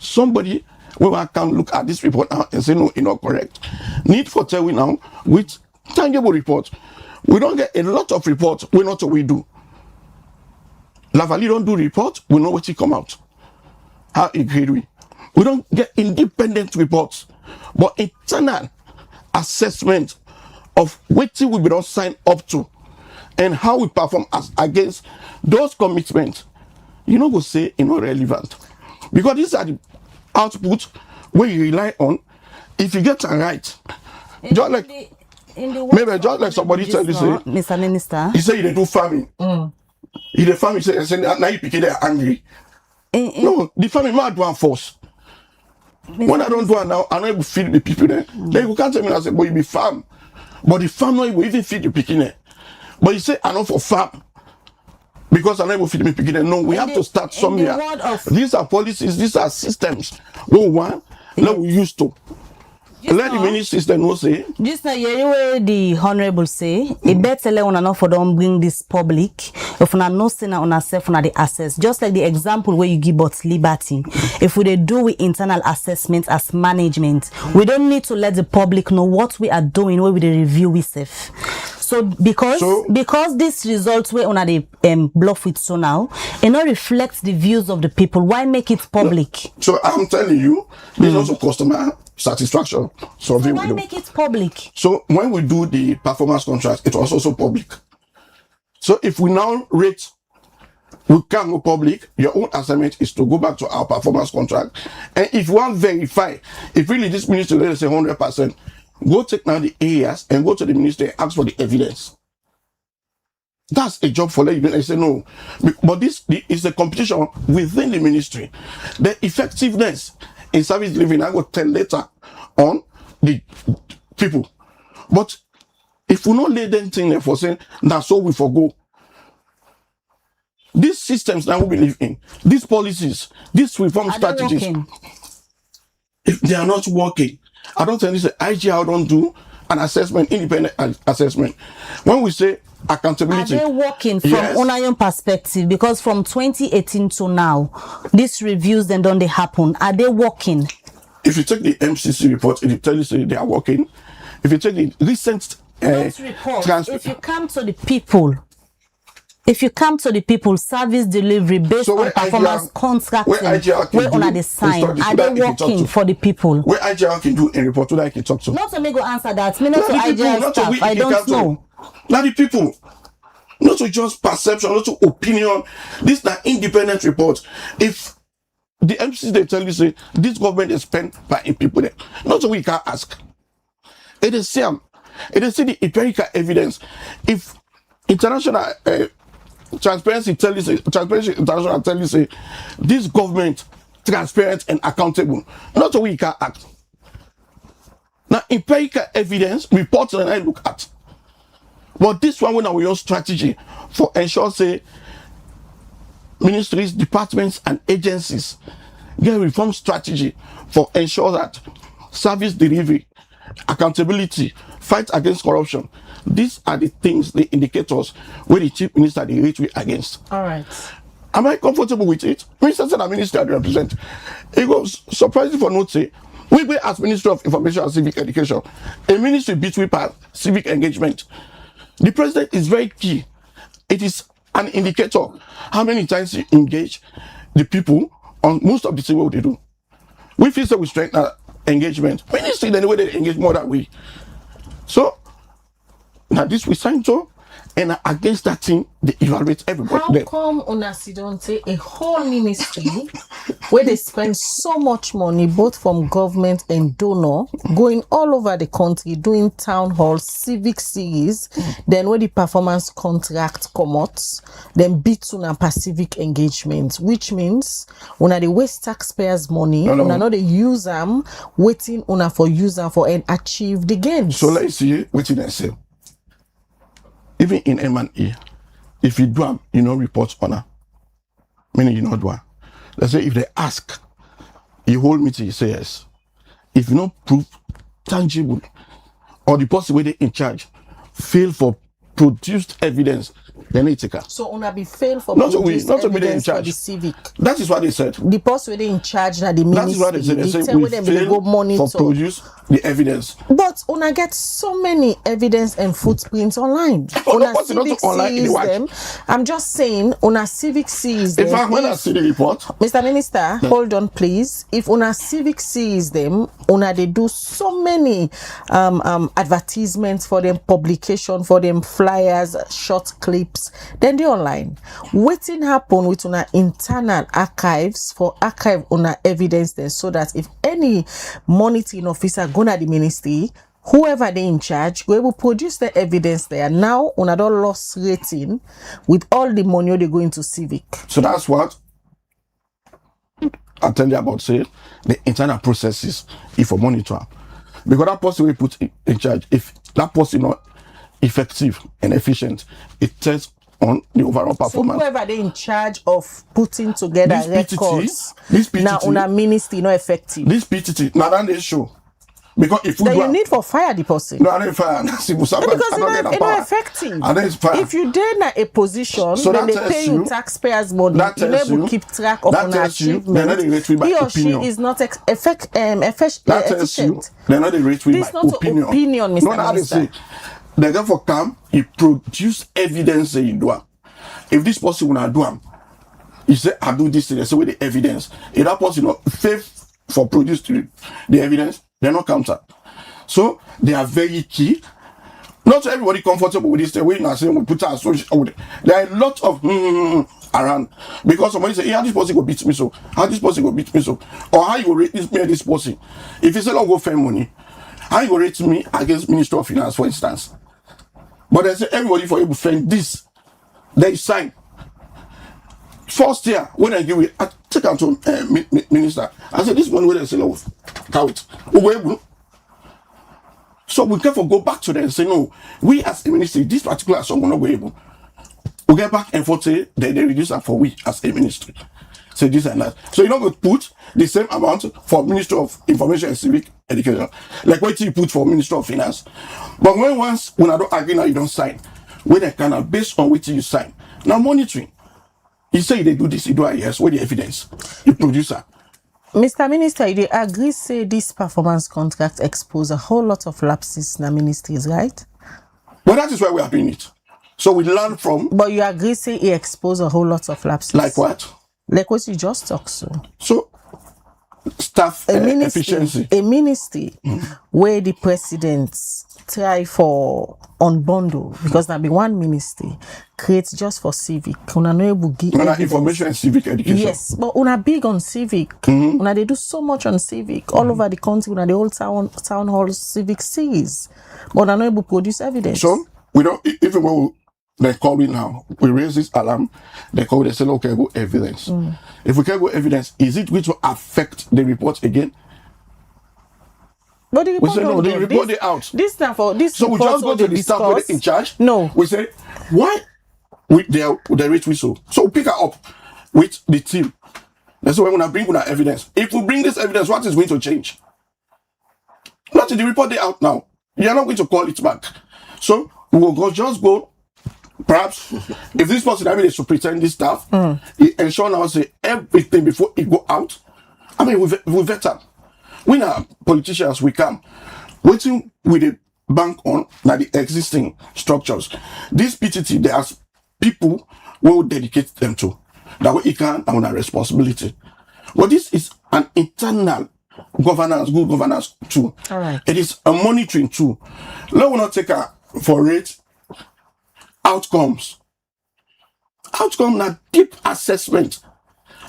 Somebody we can look at this report now and say no, it's not correct. Need for tell we now with tangible reports. We don't get a lot of reports. We know what we do. Lavali don't do reports. We know what it come out. How it grade we. We don't get independent reports, but internal assessment of what we don't sign up to and how we perform as against those commitments. You know, we say it's not relevant. Because these are the outputs where you rely on. If you get it right, just like maybe just like somebody tell you say, Mr. Minister, he say they do farming. If the farming say now you pick they're angry. No, the farming might do one force. When I don't do it now, I'm not able to feed the people there. Then you can't tell me I say, but you be farm. But the farm not will even feed the picking there. But you say, I know for farm. Because I'm not able to feed me picking there. No, we have to start somewhere. These are policies, these are systems. No one, no we used to. Let the mini system know say. Just now, way the honorable say, it better let una not for don't bring this public. If una no say na una self una the access. Just like the example where you give about liberty. If we do with internal assessment as management, we don't need to let the public know what we are doing where we the review we self. So because this results where on the bluff with so now, it not reflects the views of the people. Why make it public? No. So I'm telling you, there's also customer satisfaction survey. So why make it public? So when we do the performance contract, it was also public. So if we now rate, we can't go public. Your own assignment is to go back to our performance contract, and if you want to verify, if really this ministry let's say 100%. Go take now the areas and go to the ministry and ask for the evidence. That's a job for them. I say no. But this is a competition within the ministry. The effectiveness in service delivery, I will tell later on the people. But if we not lay them thing there for saying, that's all we forgo. These systems that we believe in, these policies, these reform strategies, if they are not working, I don't tell you say IGR don't do an assessment, independent assessment. When we say accountability, are they working from own perspective? Because from 2018 to now, these reviews then don't they happen? Are they working? If you take the MCC report, it tells you they are working. If you take the recent report, if you come to the people. If you come to the people, service delivery based on performance contracting, where on the sign, are they working for the people? Where IGR can do a report, who I can talk to? Not to me go answer that. Me not to IGR staff. I don't know. Not the people. Not to just perception, not to opinion. This is an independent report. If the MCs they tell you say this government is spent by people there, not so we can ask. It is same. It is the empirical evidence. If international Transparency International tell you say this government transparent and accountable. Not so we can act. Now empirical evidence reports and I look at. But this one when we use strategy for ensure say ministries, departments and agencies get reform strategy for ensure that service delivery, accountability, fight against corruption. These are the things, the indicators where the chief minister they rate we against. All right. Am I comfortable with it? Minister said a minister I represent. It was surprising for note say we as Ministry of Information and Civic Education, a ministry between civic engagement. The president is very key. It is an indicator how many times you engage the people on most of the things what they do. We feel so we strengthen engagement. Ministry the way they engage more than we. So now this we sign to, and against that thing, they evaluate everybody. How come Unasi don't say a whole ministry where they spend so much money, both from government and donor, going all over the country, doing town halls, civic series, then when the performance contract come out, then beat una per civic engagement, which means una they waste taxpayers' money, una not they use them, waiting una for use them for and achieve the gains. So let's see what I say. Even in M&E, if you do them, you know, report honor. Meaning you know do them. Let's say if they ask, you hold meeting, you say yes. If you don't prove tangible, or the person where they in charge fail for produced evidence, then they take her. So una be fail for not produced to be in evidence charge. for the civic. That is what they said. The person where they in charge na the ministry. That is what they said. They say we fail for produce the evidence. But una get so many evidence and footprints online. Una civic sees them. I'm just saying, una civic sees them. In fact, when I see the report, Mr. Minister, hold on, please. If una civic sees them, they do so many advertisements for them, publication for them, flyers. flyers, short clips, then they online. Waiting happen with una internal archives for archive una evidence there, so that if any monitoring officer go to the ministry, whoever they in charge, we will produce the evidence there. Now, on a loss rating with all the money they go into civic. So that's what I tell you about, say, the internal processes, if a monitor. Because that person we put in charge, if that person not effective and efficient, it tests on the overall performance. So whoever they in charge of putting together this records, PTT, now on a ministry not effective. This PTT, now that they show. Because if then you need for fire the person. No, I don't fire. Because it's not effective. If you did a position, so then they pay you taxpayers money. You never keep track of an achievement. He or she is not efficient. They're not the rate with my opinion. Opinion, Mr. No, Minister. They therefore come, he produce evidence that you do. If this person will not do them, he say, I do this, they say with the evidence. If that person not faith for producing the evidence, they're not counter. So they are very key. Not everybody comfortable with this. We not saying we put our social. There are a lot of around because somebody say, "Yeah, this person go beat me so. How this person go beat me so? Or how you go rate this person? If you say don't go fair money, how you go rate me against Minister of Finance, for instance? But they say everybody for you to defend this. They sign. First year when I give it, I take out to minister. I said this one where they say no, count. So we can go back to them and say no. We as a ministry, this particular song will not be able. We get back and forth say they reduce that for we as a ministry. Say this and that. So you're not going to put the same amount for Ministry of Information and Civic Education, like what you put for Ministry of Finance. But once I don't agree now, you don't sign. When they can based on what you sign. Now monitoring. You say they do this, you do it, yes. Where the evidence? You producer. Mr. Minister, you agree say this performance contract expose a whole lot of lapses in the ministries, right? Well, that is why we are doing it. So we learn from. But you agree say it expose a whole lot of lapses. Like what? Like what you just talked so. So staff efficiency. A ministry where the presidents try for unbundle because there be one ministry creates just for civic. Una no able give information and civic education. Yes, but una big on civic. Una they do so much on civic all over the country. Una the whole town hall civic series, but una no able produce evidence. So we don't even when they call me now, we raise this alarm. They call. They say, okay, go evidence. If we can go evidence, is it going to affect the report again? But the report we say no, the report they out. This time for this. So we just go to the staff in charge. No, we say why they reach whistle. So we pick her up with the team. That's why when I bring our evidence. If we bring this evidence, what is going to change? Not in the report they out now. You are not going to call it back. So we will just go. Perhaps if this person is to pretend this stuff, he ensure now say everything before it go out. I mean, we vet them. We are politicians, we come waiting with the bank on now the existing structures. This PTT, there are people who will dedicate them to. That way it can own a responsibility. But this is an internal governance, good governance tool. All right. It is a monitoring tool. Let us not take a for rate outcomes. Outcome na deep assessment.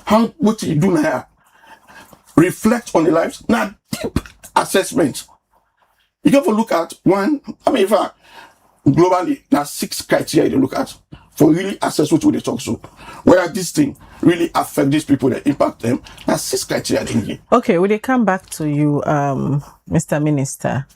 How what you do now? Reflect on the lives. Now deep assessment. You have to look at one. I mean, if globally, there's 6 criteria you look at for really assess what they talk to. Where this thing really affect these people that impact them. There's 6 criteria in here. Okay, will they come back to you, Mr. Minister?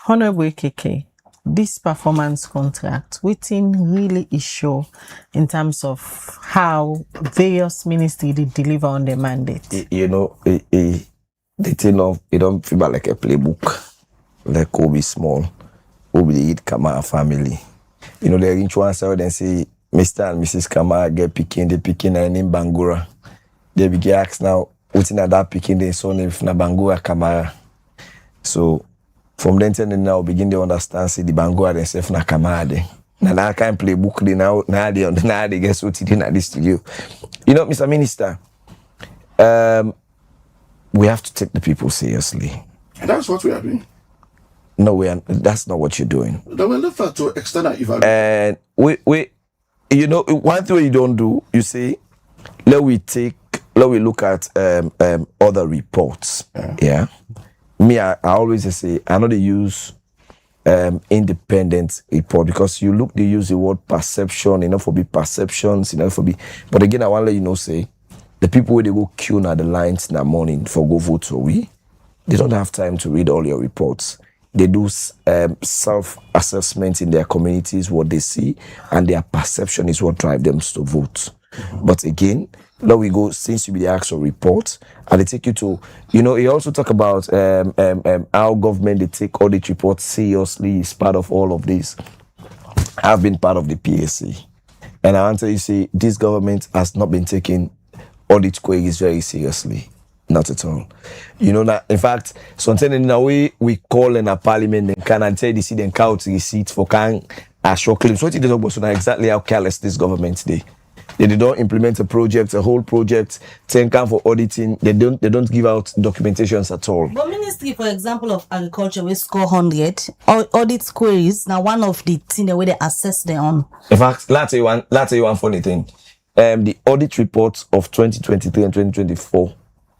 Honorable KK. This performance contract, within really issue in terms of how various ministries deliver on their mandate. You know, the thing of it don't feel like a playbook, like Obi Small, Obi the Eid Kamara family. You know, they're insurance where they say Mr. and Mrs. Kamara get picking, they picking and in Bangura. They begin ask now, what's in that picking they son if na Bangura Kamara. So from then to now begin to understand see the Bangura themselves na Kamara. Now that kind of playbook they now they guess what it in at this studio. You know, Mr. Minister, we have to take the people seriously. And that's what we are doing. that's not what you're doing. They will refer to external evaluation. And we, you know, one thing you don't do, you see, let we look at other reports. Yeah. Me, I always say, I know they use independent report because they use the word perception, for be perceptions, for be. But again, I want to let you know, say, the people where they go queue at the lines in the morning for go vote for they don't have time to read all your reports. They do self-assessment in their communities, what they see, and their perception is what drives them to vote. But again, now we go, since you be the actual report, and they take you to, he also talk about how government, they take audit reports seriously as part of all of this. I've been part of the PSC. And I want to say, this government has not been taking audit queries very seriously. Not at all. That, in fact, sometimes in a way, we call in a parliament and can and tell the see them count receipts for can assure claims. What it is about, so now exactly how careless this government today. They don't implement a whole project, 10 can for auditing. They don't give out documentations at all. But Ministry, for example, of Agriculture, we score 100 audit queries. Now, one of the things where they assess them on. In fact, let's tell you one funny thing. The audit reports of 2023 and 2024,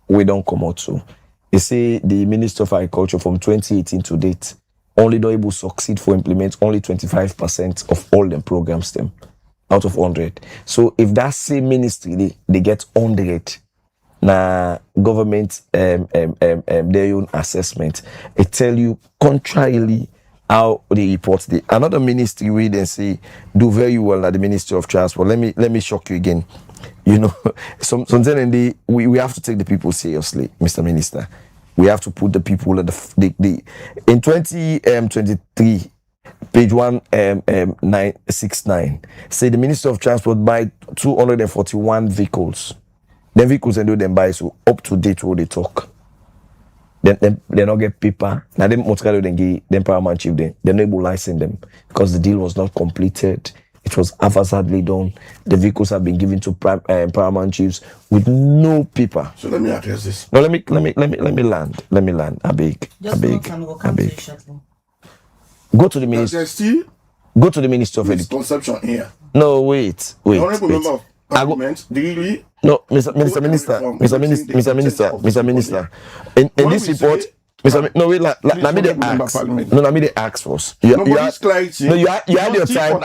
we don't come out to. They say the Minister of Agriculture from 2018 to date only don't able to succeed for implement only 25% of all them programs them. Out of 100. So if that same ministry they get 100 na government their own assessment, it tell you contrarily how they report the another ministry we then say do very well at the Ministry of Transport. Let me shock you again. Sometimes we have to take the people seriously, Mr. Minister. We have to put the people at the in 2023. Page 1969 say the Minister of Transport buy 241 vehicles. The vehicles and do them buy so up to date what they talk. Then they not get paper. Now them motorcar then give them paramount chief then they're not able to license them because the deal was not completed. It was haphazardly done. The vehicles have been given to paramount chiefs with no paper. So let me address this. No, let me land. I beg. Go to the ministry. Go to the Ministry of Education. Conception here. No, wait. The Honorable Member of Parliament, really? No, Mr. Minister. In this report, no, wait. Let me ask. No, let me ask first. You had your time.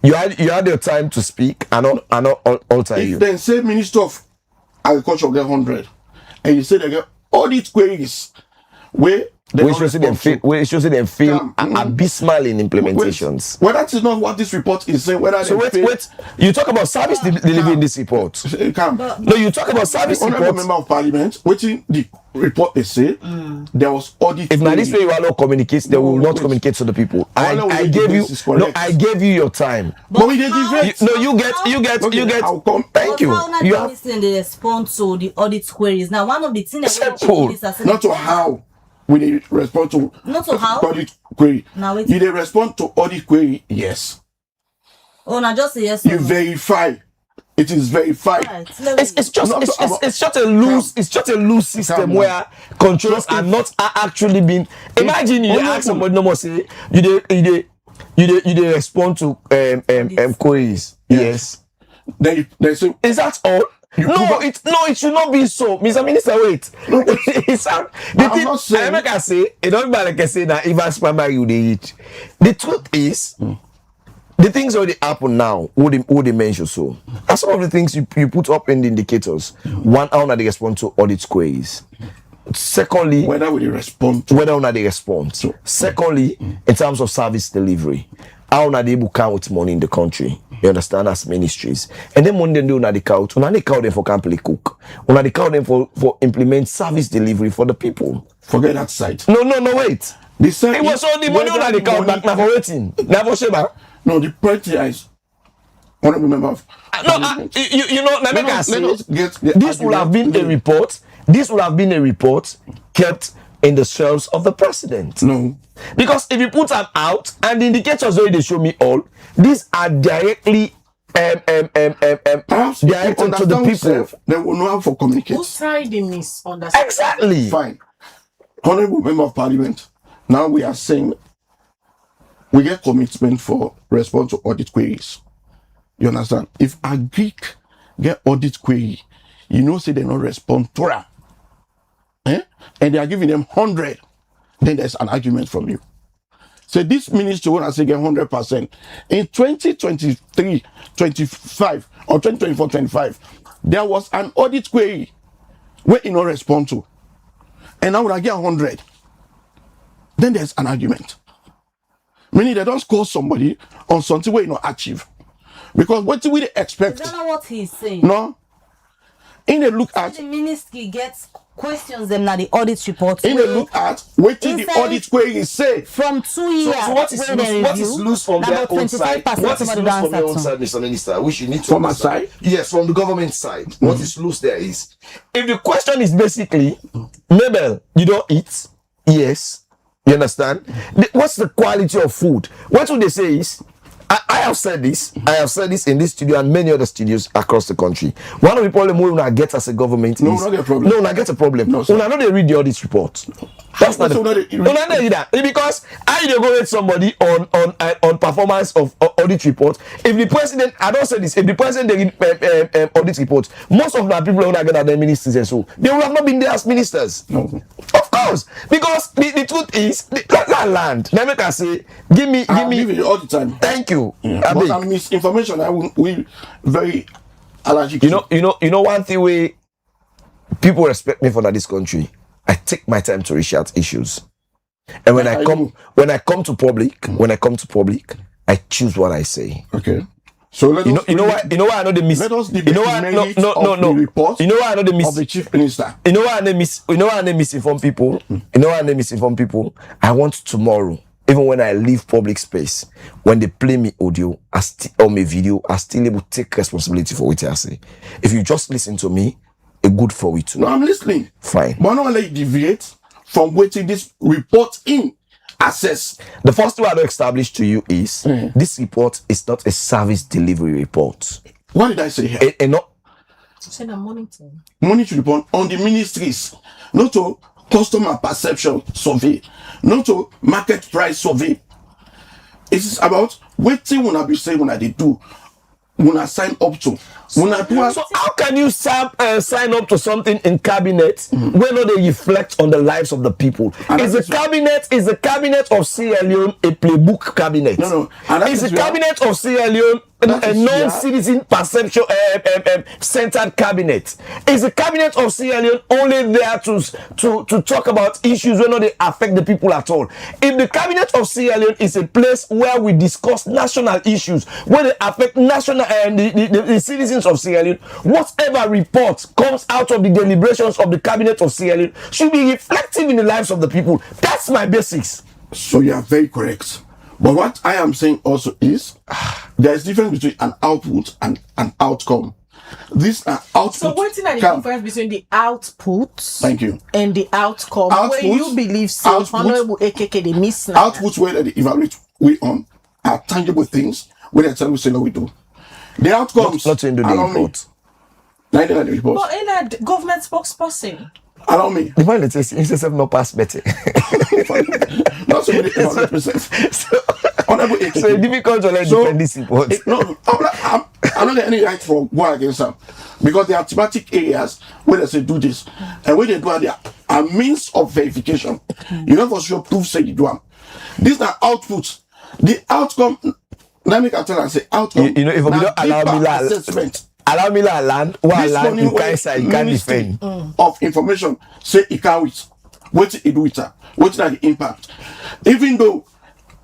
You had your time to speak, and not alter you. If then say Minister of Agriculture get 100, and you say they get audit queries, where we should see them fail abysmal in implementations. Well, that is not what this report is saying. Wait. You talk about service delivery in this report. No, you talk about service report. Honorable Member of Parliament, which in the report they say there was audit. If now this way you are not communicates, they will not communicate to the people. I gave you your time. But we didn't. You get. Thank you. You have to respond to the audit queries. Now, one of the things not to how. When they respond to audit query, did they respond to audit query? Yes. Oh, not just a yes. You verify. It is verified. Right. It's just a loose system where controls are not actually being. Imagine you ask somebody no more say you respond to queries. Yes. They say, is that all? It should not be so, Mr. Minister. Wait, I say it don't matter. Like I say that even primary you eat. The truth is, the things already happen now. What they mention so. And some of the things you put up in the indicators. One, how they respond to audit queries. Secondly, whether they respond. So, secondly, in terms of service delivery, how they able to count money in the country. You understand, as ministries. And then when they do they count them for company cook. They count them for implement service delivery for the people. Forget that side. No, wait. It was all the money they count back now for waiting. Never sheba. No, the point is want to remember. This would have been a report. This would have been a report kept in the shelves of the president. No. Because if you put them out and the indicators already show me all, these are directly perhaps directed to the people. They will know how to communicate. Who tried the misunderstanding? Exactly. Fine. Honorable Member of Parliament, Now we are saying we get commitment for response to audit queries. You understand? If a Greek get audit query, you know, say they not respond to her, and they are giving them 100, then there's an argument from you. So this ministry when I say get 100%. In 2023, 25 or 2024, 25, there was an audit query where you not respond to. And now when I get 100, then there's an argument. Meaning they don't score somebody on something where you not achieve. Because what do we expect? Is that not what he's saying? No. In the look at the ministry gets questions them now the audit report. In the look at what did the audit query say from 2 years. So what is loose from their own side? What is loose from their own side, Mr. Minister? Which you need to from our side? Yes, from the government side. What is loose there is, if the question is basically, Mabel, you don't eat? Yes. You understand? What's the quality of food? What would they say is, I have said this. I have said this in this studio and many other studios across the country. One of the problems we will get as a government no, is not a problem. No, not get a problem. No, we not they read the audit report. That's not that. Because I go with somebody on performance of audit report. If the president, I don't say this. If the president they read audit report, most of the people who are get their ministers and so they will have not been there as ministers. No. Of course, because the truth is that land. Let me can say, give me it all the time. Thank you. Yeah. But some misinformation I will very allergic. You know one thing we people respect me for this country. I take my time to reach out issues, and when I come to public, I choose what I say. Okay. So you know why I know the miss. Let us debate you know why the report. You know why I know the miss of the chief minister. You know why I know misinform people. You know why I know misinform people. I want tomorrow. Even when I leave public space, when they play me audio or me video, I still able to take responsibility for what I say. If you just listen to me, it's good for you too. No, I'm listening. Fine. But I don't let you deviate from waiting this report in assess. The first thing I will establish to you is this report is not a service delivery report. What did I say here? Say the monitoring. Monitoring report on the ministries, not to customer perception survey, not to market price survey. It's about waiting when I be saying when I do, when I sign up to. So how can you sign up to something in cabinet when not they reflect on the lives of the people? Is the cabinet of Sierra Leone a playbook cabinet? No. Is the cabinet of Sierra Leone a non-citizen perception centered cabinet? Is the cabinet of Sierra Leone only there to talk about issues when not they affect the people at all? If the cabinet of Sierra Leone is a place where we discuss national issues, where they affect national the citizens of Sierra Leone, whatever report comes out of the deliberations of the cabinet of Sierra Leone should be reflective in the lives of the people. That's my basics. So you are very correct. But what I am saying also is there is difference between an output and an outcome. These are outputs. So what's the difference between the outputs? Thank you. And the outcome? Outputs, where you believe so, Honorable AKK, they miss now. Outputs where they evaluate we on are tangible things where they tell we say no we do. The outcomes not in the report. Neither in the report. But in a government spokesperson. Allow me. The one that says instead no pass better. Not so many 100%. So it's difficult to let defend this report. I'm not getting any right for war against them because there are thematic areas where they say do this and when they do there are means of verification. You know for sure proof say you do them. These are outputs. The outcome. Let me tell and say outcome. You know if we don't allow me assessment. Allow me land. What land you can't say you can't defend. Of information say it can't with. What it do with her? What's the impact? Even though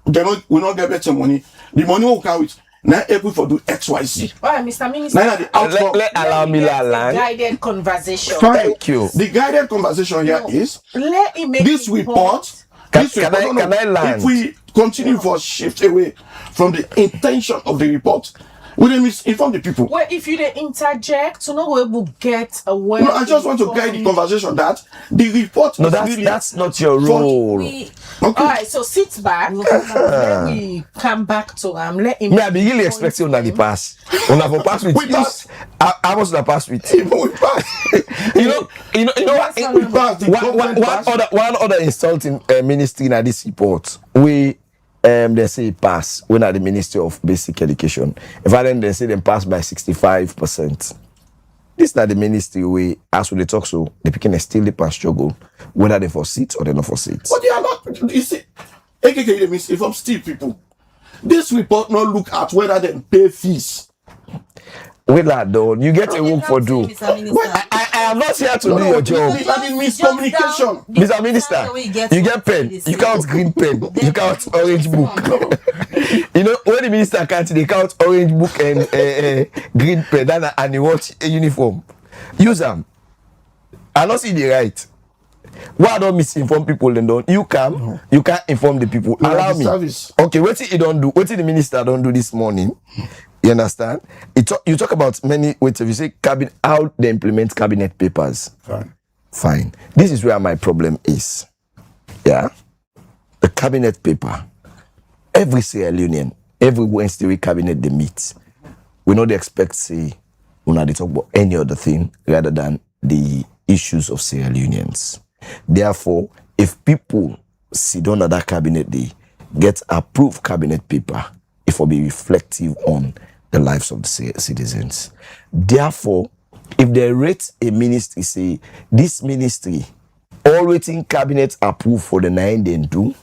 they will not get better money, the money will come with. Now able for do XYZ. All right, Mr. Minister. Now the outcome. Let allow me land. Guided conversation. Thank you. The guided conversation here is let it make this report. Can I land? If we continue for shift away from the intention of the report, we then misinform the people. Well, if you dey interject, so no we will get away. No, I just want to guide the conversation that the report. No, that's not your role. Okay. All right, so sit back. Let me come back to let him. Me, I be really expecting on the pass. On the pass with I was the pass with. We pass. you know what? We pass. One other insulting ministry in this report. They say pass when at the Ministry of Basic Education. If I then they say they pass by 65%. This is not the ministry way, as we talk so, the picking a still the struggle, whether they for seats or they not for seats. But they are not, you see, AKK, they misinform still people. This report not look at whether they pay fees. Wait, lad, though, you get a work for do. I am not here to do your job. That is miscommunication. Mr. Minister, you get pen, you count green pen, you count orange book. You know, when the minister can't, they count orange book and green pen, and they watch a uniform. Use them. I don't see the right. Why don't misinform people then don't? You can't inform the people. Allow me. Service. Okay, what did he don't do? What did the minister don't do this morning? You understand? You talk about many ways. If you say cabinet, how they implement cabinet papers. Fine. This is where my problem is. Yeah? The cabinet paper. Every Sierra Leonean, every Wednesday week cabinet they meet. We know they expect say when they talk about any other thing rather than the issues of Sierra Leoneans. Therefore, if people sit down at that cabinet, they get approved cabinet paper, it will be reflective on the lives of the citizens. Therefore, if they rate a ministry, say this ministry, all rating cabinet approved for the 9 they do,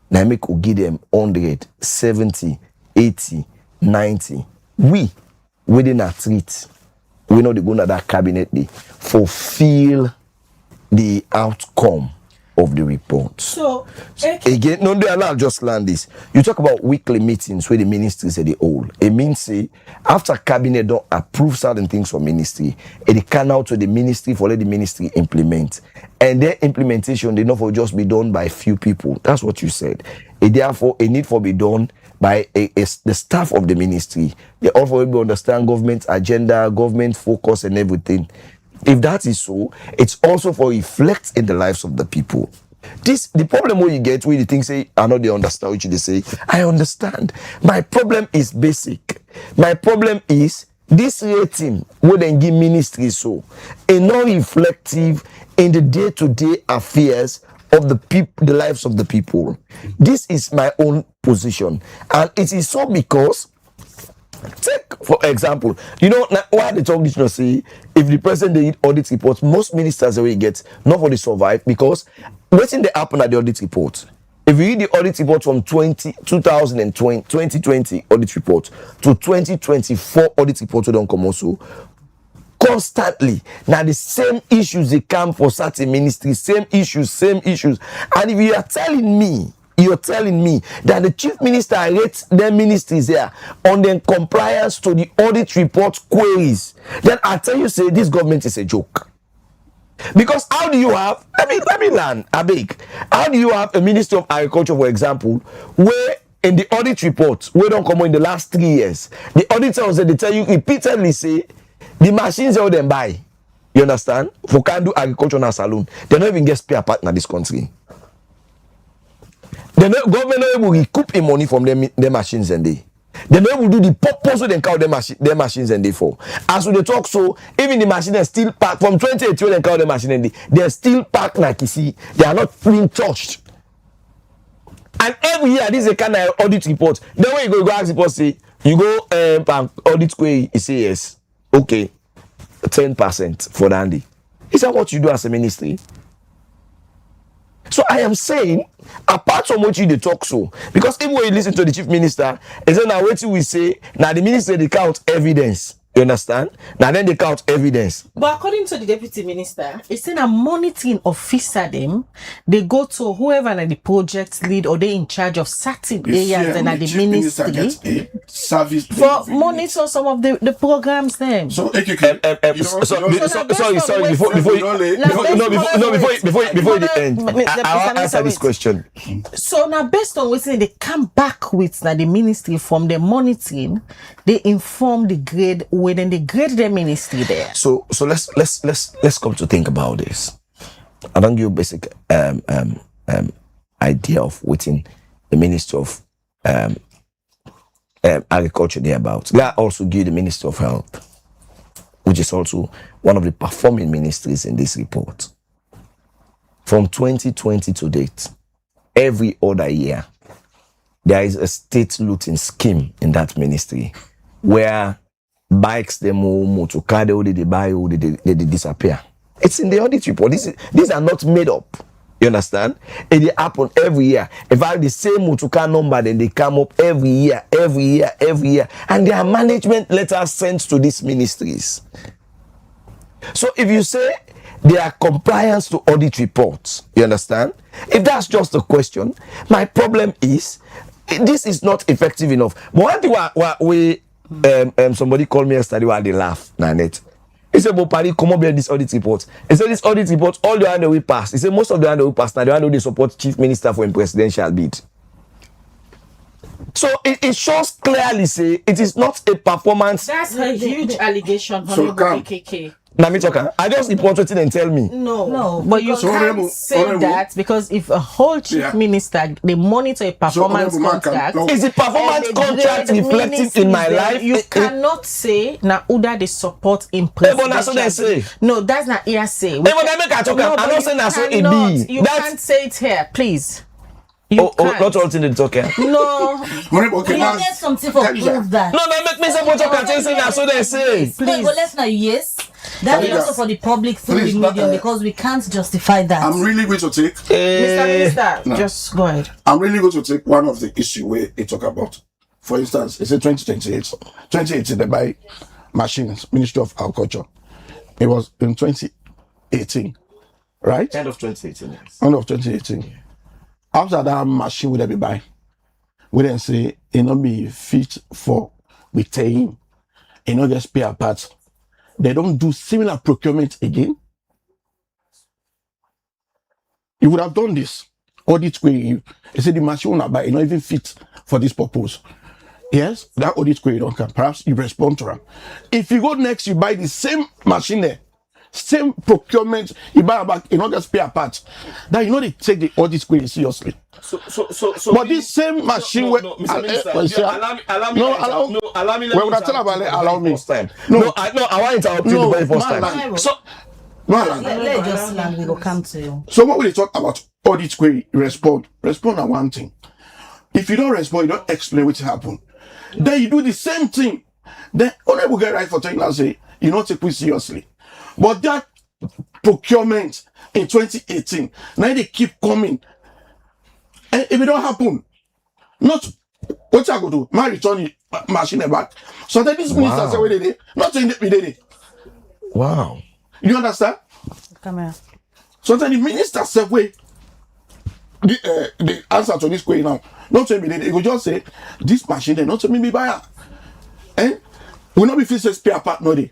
now make will give them 100, 70, 80, 90. We, within a treat, we know they go to that cabinet, they fulfill the outcome of the report. So again, no, they allow just land this. You talk about weekly meetings where the ministry say the whole. It means say after cabinet don't approve certain things for ministry, it can out to the ministry for let the ministry implement. And their implementation they not for just be done by few people. That's what you said. It therefore it need for be done by the staff of the ministry. They also will understand government agenda, government focus and everything. If that is so, it's also for reflect in the lives of the people. The problem where you get where you think say, I know they understand what they say. I understand. My problem is basic. My problem is this rating where they give ministry so a non-reflective in the day-to-day affairs of the people, the lives of the people. This is my own position. And it is so because take for example, you know why they talk this, you know, say if the president they read audit reports, most ministers already get not for the survive because waiting they happen at the audit report. If you read the audit report from 2020 audit report to 2024 audit report, we don't come also constantly now the same issues they come for certain ministries, same issues, and if you are telling me that the chief minister rates their ministries there on their compliance to the audit report queries, then I tell you, say this government is a joke. Because how do you have, let me learn, how do you have a Ministry of Agriculture, for example, where in the audit report, we don't come in the last 3 years, the auditors, they tell you repeatedly, say, the machines they them buy, you understand, for can do agricultural saloon, they don't even get spare part in this country. The government will recoup the money from them machines and they will do the purpose of them count their machines and they for. As we talk so, even the machines are still packed from 2018 and count the machine and they're still packed like you see, they are not being touched. And every year this is a kind of audit report. Then when you go ask report, say you go audit query, you say yes, okay, 10% for Dandy. Is that what you do as a ministry? So I am saying, apart from what you talk so, because even when you listen to the chief minister, is that now what we say, now the minister they count evidence. You understand? Now then they count evidence. But according to the deputy minister, it's in a monitoring officer them, they go to whoever the project lead or they in charge of certain areas and at the ministry service for monitor some of the programs then. So sorry before the end, I'll answer this question. So now based on what they come back with now the ministry from the monitoring, they inform the grade when they grade their ministry there. So let's come to think about this. I don't give you a basic idea of what in the Ministry of Agriculture they about. I also give the Ministry of Health. which is also one of the performing ministries in this report. From 2020 to date, every other year, there is a state looting scheme in that ministry where bikes, they motor car, they buy, they disappear. It's in the audit report. These are not made up. You understand? And they happen every year. If I have the same motor car number, then they come up every year. And there are management letters sent to these ministries. So if you say they are compliance to audit reports, you understand? If that's just a question, my problem is this is not effective enough. But one thing somebody called me yesterday while they laugh, Nanette. He said, "But Paddy, come up here this audit report." He said, "This audit report, all the hand we pass." He said, "Most of the hand we pass now, the hand they support chief minister for a presidential bid." So it shows clearly, say it is not a performance. That's a huge allegation, Honorable KK. Now me talking. I just report it and tell me. No, but you can't say that because if a whole chief minister they monitor a performance contract, is the performance contract reflecting in my life? You cannot say now Uda they support in presidential. That's what they say. No, that's not hearsay. I'm not saying that's what it be. You can't say it here, please. Not all things they talk here. No. Okay, there's something for proof that. No, make me say what you can say. That's what they say. Please. But let's not. Yes. That is also for the public through the media because we can't justify that. I'm really going to take Mr. Minister, just go ahead. I'm really going to take one of the issue where they talk about. For instance, it's a 2018 they buy machines, Ministry of Agriculture. It was in 2018, right? End of 2018, yes. End of 2018. After that machine would they be buy, we then say it not be fit for retain, it not get spare parts. They don't do similar procurement again. You would have done this audit query. You say the machine will not buy, it not even fit for this purpose. Yes, that audit query don't come. Perhaps you respond to them. If you go next, you buy the same machine there, same procurement, you buy back, you not get spare parts. Then you know they take the audit query seriously. But this same machine Mr. Minister, allow me. When I tell about it, allow me. I want to interrupt you the very first time. So let's just land, we will come to you. So when we talk about audit query, respond on one thing. If you don't respond, you don't explain what happened. Then you do the same thing. Then Honorable get right for telling us, say, you don't take it seriously. But that procurement in 2018, now they keep coming. And if it don't happen, not what I go do, my return machine back. So then this minister say, wait, they not saying that we did it. Wow. You understand? Come here. So then the minister said, wait, the answer to this query now, not saying we did it. He will just say, this machine, they not saying me buyer. And will not be fixed spare part, no day.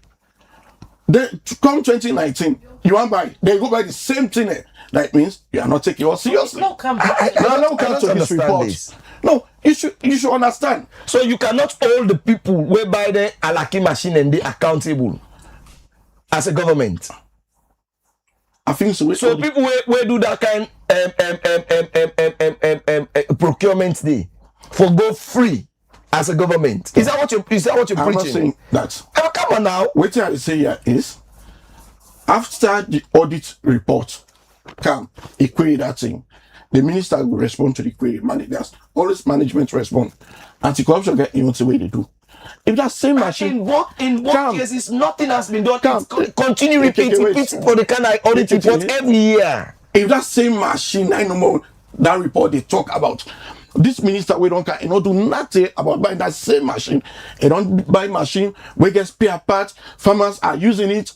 Then come 2019, you want buy, they go buy the same thing. That means you are not taking it seriously. No, come I don't come to this report. No, you should understand. So you cannot hold the people whereby the alaki machine and they accountable as a government. I think so. So people where do that kind procurement day for go free as a government. Is that what you're preaching? I'm not saying that. Oh, come on now. What I say here is after the audit report come, he query that thing. The minister will respond to the query. Managers, always management respond. Anti-corruption get you the way they do. If that same machine in what cases nothing has been done, continue repeating for the kind of audit report every year. If that same machine, I know more that report they talk about. This minister we don't care, he don't do nothing about buying that same machine. He don't buy machine, we get spare parts, farmers are using it.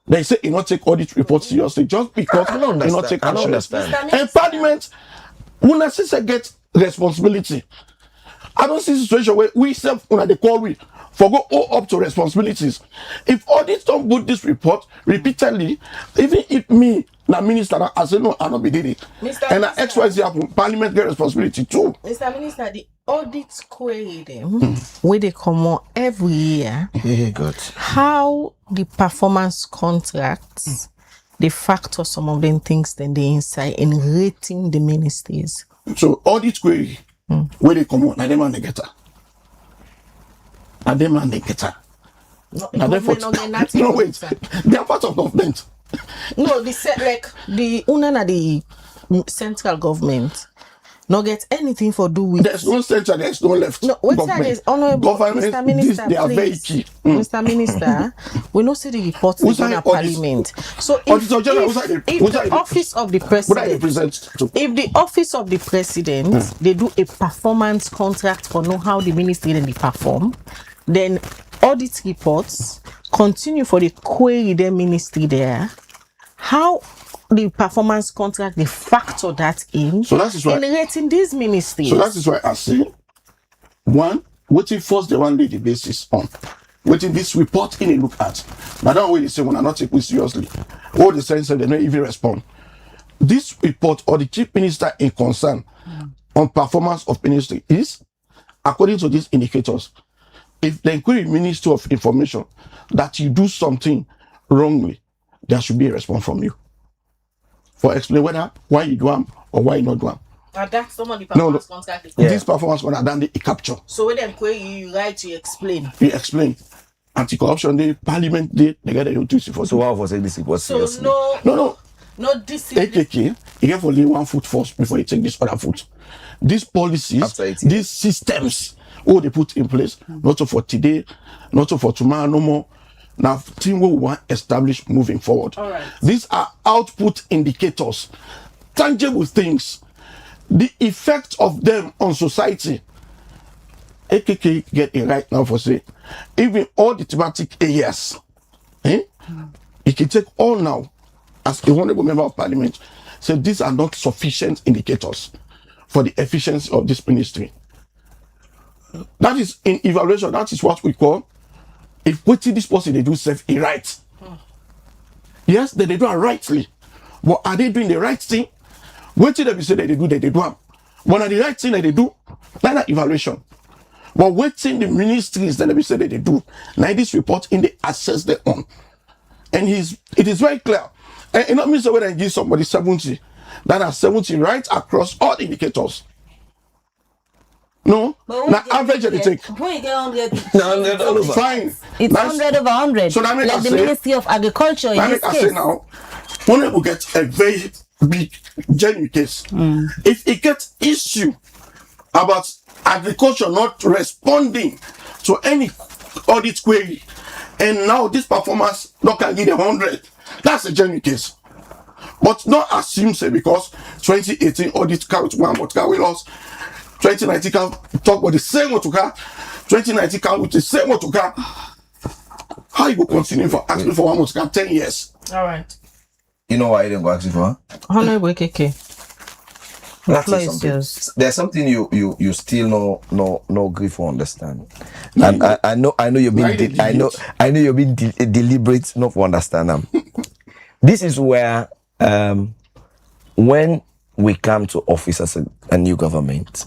They say he not take audit reports seriously just because he not take action. And Parliament, when I say get responsibility, I don't see a situation where we self when they call we for go all up to responsibilities. If audits don't put this report repeatedly, even if me na minister I say no, I not be did it. And XYZ happen, Parliament get responsibility too. Mr. Minister, the audit query them where they come on every year. Yeah, good. How the performance contracts they factor some of them things then they inside in rating the ministries. So audit query where they come on, and them and they get her. And them and they get her. Now therefore, no wait, they are part of government. No, the una the central government not get anything for do with. There's no central, there's no left. No, what side is honorable government? Mr. Minister, They are very please. key. Mr. Minister, we not see the reports in Parliament. So if the office of the president, if the office of the president, they do a performance contract for know how the ministry then they perform, then audit reports continue for the query the ministry there. How the performance contract they factor that in, so that is why in rating these ministries. So that is why I say one, waiting first the one lay the basis on. Waiting this report in a look at. Now that way they say when I not take it seriously. All the sense they don't even respond. This report or the chief minister in concern on performance of ministry is according to these indicators. If the inquiry Ministry of Information that you do something wrongly, there should be a response from you. For explain why you do them or why you not do them. That's some of the performance contract. This performance contract done the capture. So when them query you write to explain. You explain. Anti-corruption day, parliament day, they get a notice for. So how was this report seriously? No. This AKK, you have only one foot first before you take this other foot. These policies, these systems, all they put in place, not for today, not for tomorrow, no more. Now, team we want established moving forward. All right. These are output indicators, tangible things, the effect of them on society. AKK get it right now for say, even all the thematic areas, it can take all now as a honorable member of parliament. So these are not sufficient indicators for the efficiency of this ministry. That is in evaluation. That is what we call. If what this person they do self a right. Yes, they do it rightly. But are they doing the right thing? What did they say that they do them? But are the right thing that they do? That's not evaluation. But waiting the ministries that they say that they do. Now this report in the assess their own. And it is very clear. And it not means that when I give somebody 70, that are 70 right across all indicators. No, now average they take. When you get 100, fine. It's 100 over 100. So that like the Ministry of Agriculture in this case. Say now, when we get a very big genuine case, if it gets issue about agriculture not responding to any audit query, and now this performance not can give 100, that's a genuine case. But not assume say because 2018 audit carried one, but we lost. 2019 can talk about the same what to car. 2019 can with the same what to car. How you go continue for asking for one more to car 10 years? All right. You know why you didn't go asking for? Honorable KK. There's something you still no grief for understand. And I know you've been I know you've been deliberate not for understand them. This is where when we come to office as a new government,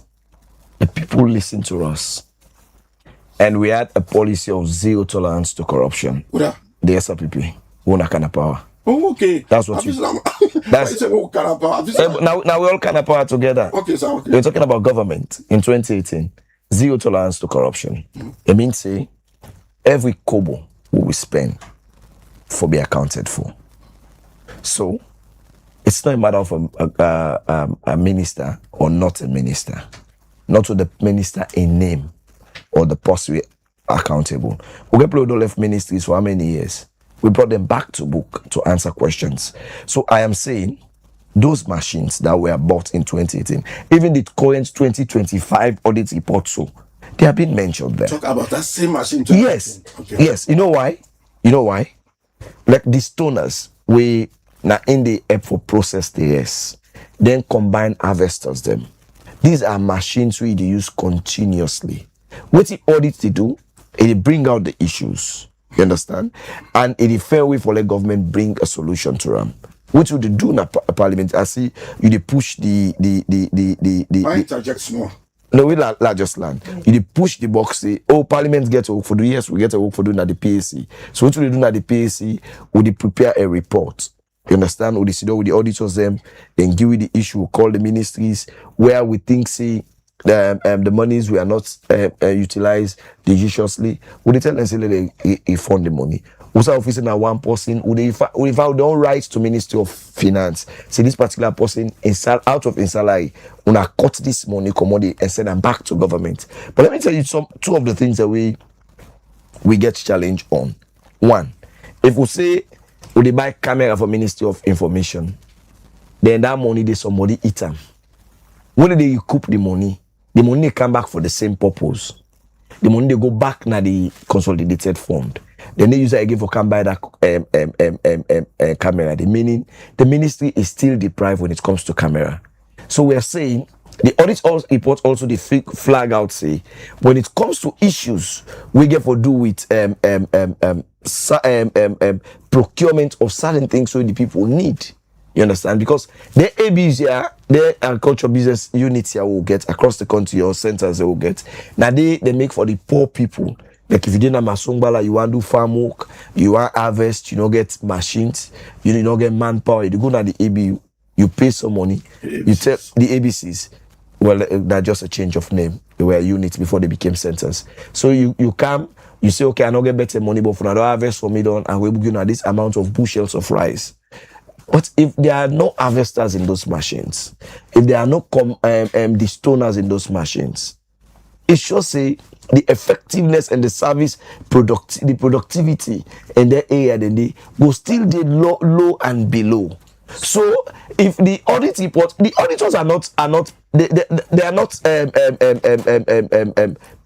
the people listen to us, and we had a policy of zero tolerance to corruption. The SRPP, one kind of power. Oh, okay. That's what that's now we all kind of power together. Okay, so okay. We're talking about government in 2018. Zero tolerance to corruption. It means say every kobo we spend for be accounted for. So it's not a matter of a minister or not a minister. Not to the minister in name or the person accountable. We get people who left ministries for how many years? We brought them back to book to answer questions. So I am saying those machines that were bought in 2018, even the current 2025 audit report, so they have been mentioned there. Talk about that same machine. Yes. Okay. Yes. You know why? Like the stoners, we now in the app for process TS, then combine harvesters them. These are machines we use continuously. What the audit they do, it bring out the issues. You understand? And it is fair way for the government bring a solution to them. What would they do in a parliament? I see you push the I interject small. No, we largest land. You push the box, say, parliament get a work for do. Yes, we get a work for doing at the PAC. So what we do at the PAC, we prepare a report. You understand? We sit down with the auditors them, then give you the issue, call the ministries where we think say the monies were not utilized judiciously, would they tell them say they fund the money? Also, officer now one person would they don't write to Ministry of Finance. Say this particular person out of his salary, una cut this money, commodity, and send them back to government. But let me tell you two of the things that we get challenged on. One, if we say would they buy camera for Ministry of Information, then that money they somebody eat them. When they recoup the money they come back for the same purpose. The money they go back na the consolidated fund. Then they use it again for come buy that camera. The meaning the ministry is still deprived when it comes to camera. So we are saying the audit report also the flag out say when it comes to issues we get for do with procurement of certain things so the people need. You understand? Because the ABs here, the agriculture business units here will get across the country or centers they will get. Now they make for the poor people. Like if you didn't have Masongbala, you want to do farm work, you want harvest, you don't get machines, you don't get manpower. You go to the AB, you pay some money. You tell the ABCs, well, that's just a change of name. They were units before they became centers. So you come, you say, okay, I don't get better money, but for now, harvest for me done, and we're going at this amount of bushels of rice. But if there are no harvesters in those machines, if there are no the stoners in those machines, it should say the effectiveness and the service the productivity in that area then they will still be low and below. So if the audit report, the auditors are not they are not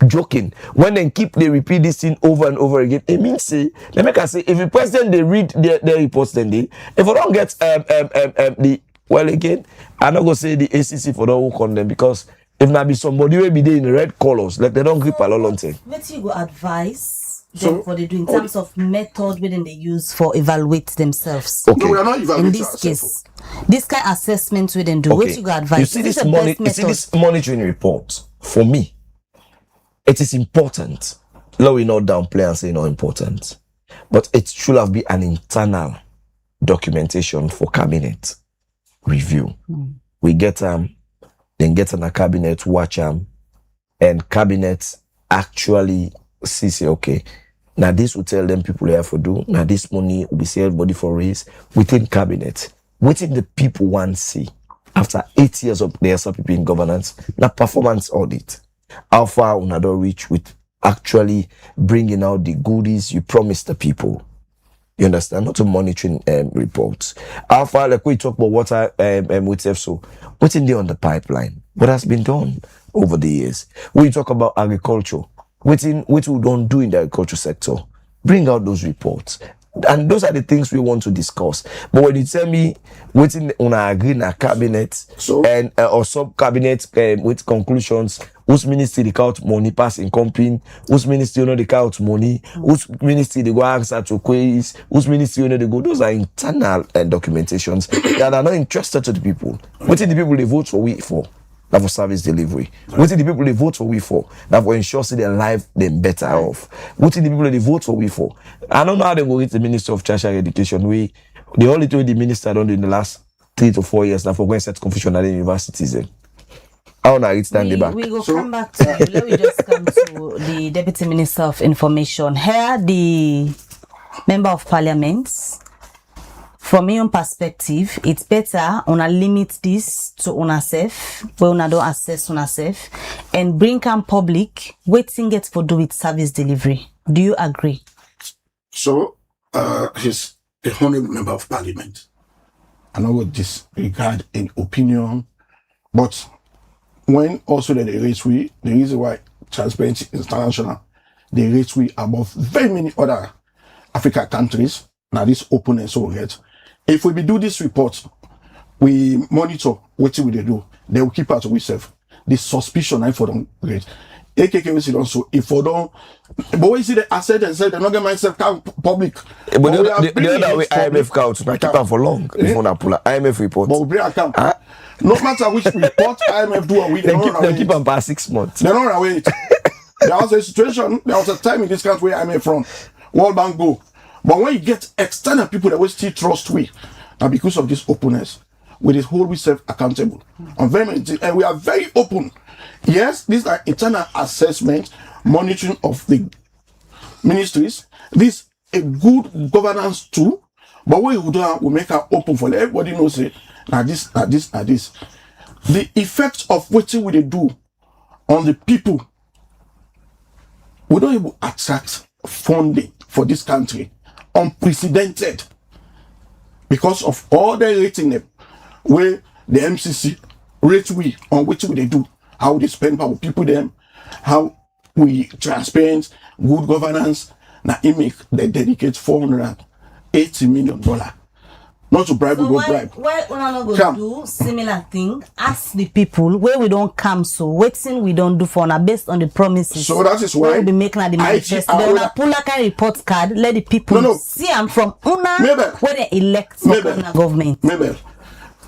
joking when they keep they repeat this thing over and over again. It means say let me say if the president they read their reports then they if I don't get the well again I'm not gonna say the ACC for don't work on them because if not be somebody will be there in the red colors like they don't grip a lot on thing. What you go advise them for they do in terms of method within they use for evaluate themselves. Okay. No, we are not evaluating in this case, this kind of assessment we then do. Okay. What you go advise? You see this monitoring report for me. It is important. Let we not downplay and say not important, but it should have been an internal documentation for cabinet review. We get then get on a cabinet watch and cabinet actually see okay. Now this will tell them people they have to do. Now this money will be say everybody for raise within cabinet. Within the people want see after 8 years of the SRPP in governance. Now performance audit. How far una don't reach with actually bringing out the goodies you promised the people. You understand? Not a monitoring reports. How far like we talk about water with EFSO, what's in there on the pipeline? What has been done over the years? We talk about agriculture. What we don't do in the agriculture sector, bring out those reports. And those are the things we want to discuss. But when you tell me waiting on a agree in a cabinet and or sub cabinet with conclusions, whose ministry they count money pass in company, whose ministry they count money, whose ministry they go answer to queries, whose ministry they go. Those are internal documentations that are not interested to the people. What the people they vote for we for? That for service delivery. What the people they vote for we for? That for ensure their life them better off. What the people they vote for we for? I don't know how they go with the Minister of Tertiary Education. The only thing the minister done in the last 3 to 4 years now for going set confusion at the universities. How now it's stand the back. We go come back to you. Let me just come to the Deputy Minister of Information. Here the Member of Parliament. From my own perspective, it's better on a limit this to una self, where una don't access una self, and bring on public waiting it for do with service delivery. Do you agree? So, he's a honorable member of parliament. I know what disregard in opinion, but when also that they raise the reason why Transparency International, they raise above very many other African countries. Now this openness will get. If we do this report, we monitor what we do. They will keep out of ourselves. The suspicion I for them great. AKK we see also if for don't. But we see the asset and said they're not getting myself count public. But the other way IMF count, I keep on for long. Before I pull an IMF report. But we bring account. No matter which report IMF do, we they keep on past 6 months. They don't wait. There was a situation. There was a time in this country where IMF from World Bank go. But when you get external people that will still trust we, and because of this openness, we just hold ourselves accountable on very many things, and we are very open. Yes, these are internal assessment, monitoring of the ministries. This a good governance too, but what we do, we make it open for everybody knows it. Now this. The effects of what we they do on the people, we don't even attract funding for this country, unprecedented, because of all the rating them, where the MCC rate we on which we they do, how they spend power people them, how we transparent, good governance. Now it make they dedicate $480 million. Not to bribe, So we go bribe. why we not go do similar thing? Ask the people where we don't come, so waiting we don't do for now based on the promises. So that is why we'll be making at the manifesto. Then a pull like a report card, let the people see I'm from Una where they elect for Una government. Maybe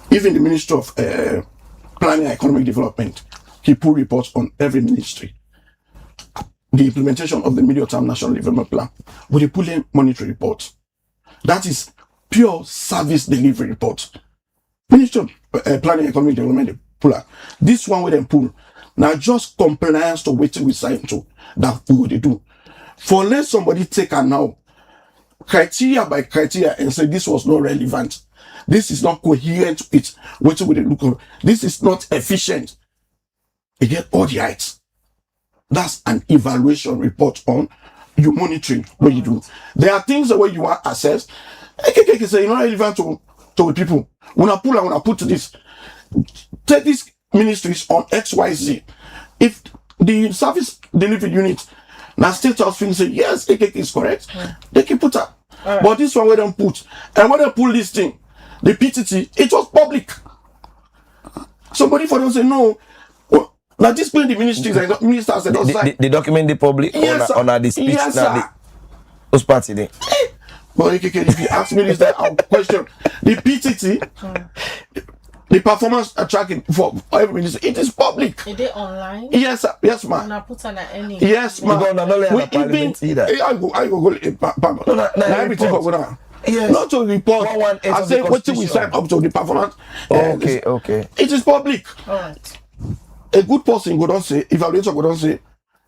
even the Minister of Planning and Economic Development, he pull reports on every ministry. The implementation of the medium-term national development plan, we pull in monetary reports. That is pure service delivery report. Ministry of Planning and Economic Development, they pull out. This one we then pull. Now just compliance to what we sign to. That we would do. For let somebody take a now, criteria by criteria, and say this was not relevant. This is not coherent with what we look at. This is not efficient. You get all the heights. That's an evaluation report on you monitoring what you do. There are things where you want access. AKK say not relevant to the people. When I put to this, take these ministries on XYZ. If the service delivery unit now state house thing say yes, AKK is correct, they can put up. Right. But this one where they put, and when they pull this thing, the PTT, it was public. Somebody for them say no. Now this the ministries and ministers and the document the public on the speech those party there. But if you ask me this, that I'll question the PTT, the performance tracking for every minister. It is public. Is it online? Yes, yes, ma'am. Yes, ma'am. I go. Everything go down. Yes. Not to report. I say what we sign up to the performance. Okay. It is public. All right. A good person go don't say, evaluator go don't say,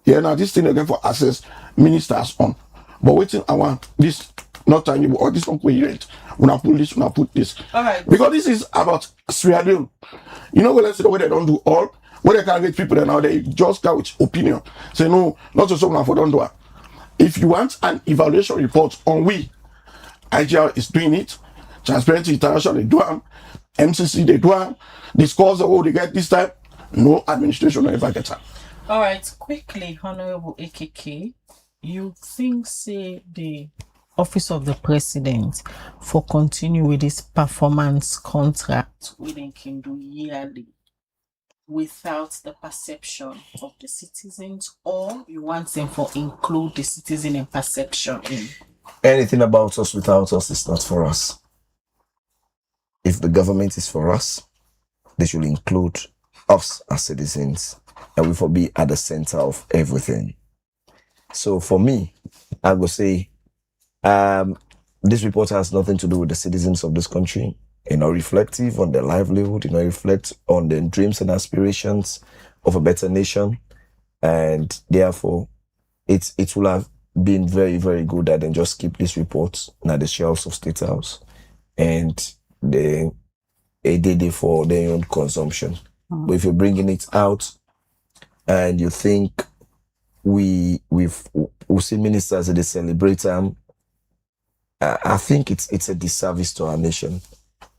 yeah, now this thing again for access ministers on. But waiting, I want this not tangible or this not coherent. When I put this, when I put this. All right. Because this is about Sierra Leone. You know what let's say the way they don't do all, where they can get people that now they just go with opinion. Say no, not to someone for don't do it. If you want an evaluation report on IGR is doing it, Transparency International they do them, MCC they do them, the scores they get this time. No administration will ever get her. All right, quickly, Honorable AKK, you think, say, the Office of the President for continue with this performance contract we can do yearly without the perception of the citizens, or you want them for include the citizen in perception in? Anything about us without us is not for us. If the government is for us, they should include us as citizens, and we will be at the center of everything. So for me, I will say this report has nothing to do with the citizens of this country. It's not reflective on their livelihood, it not reflect on their dreams and aspirations of a better nation, and therefore it will have been very, very good that they just keep this report at the shelves of State House and they did it for their own consumption. But if you're bringing it out and you think we see ministers that they celebrate them, I think it's a disservice to our nation.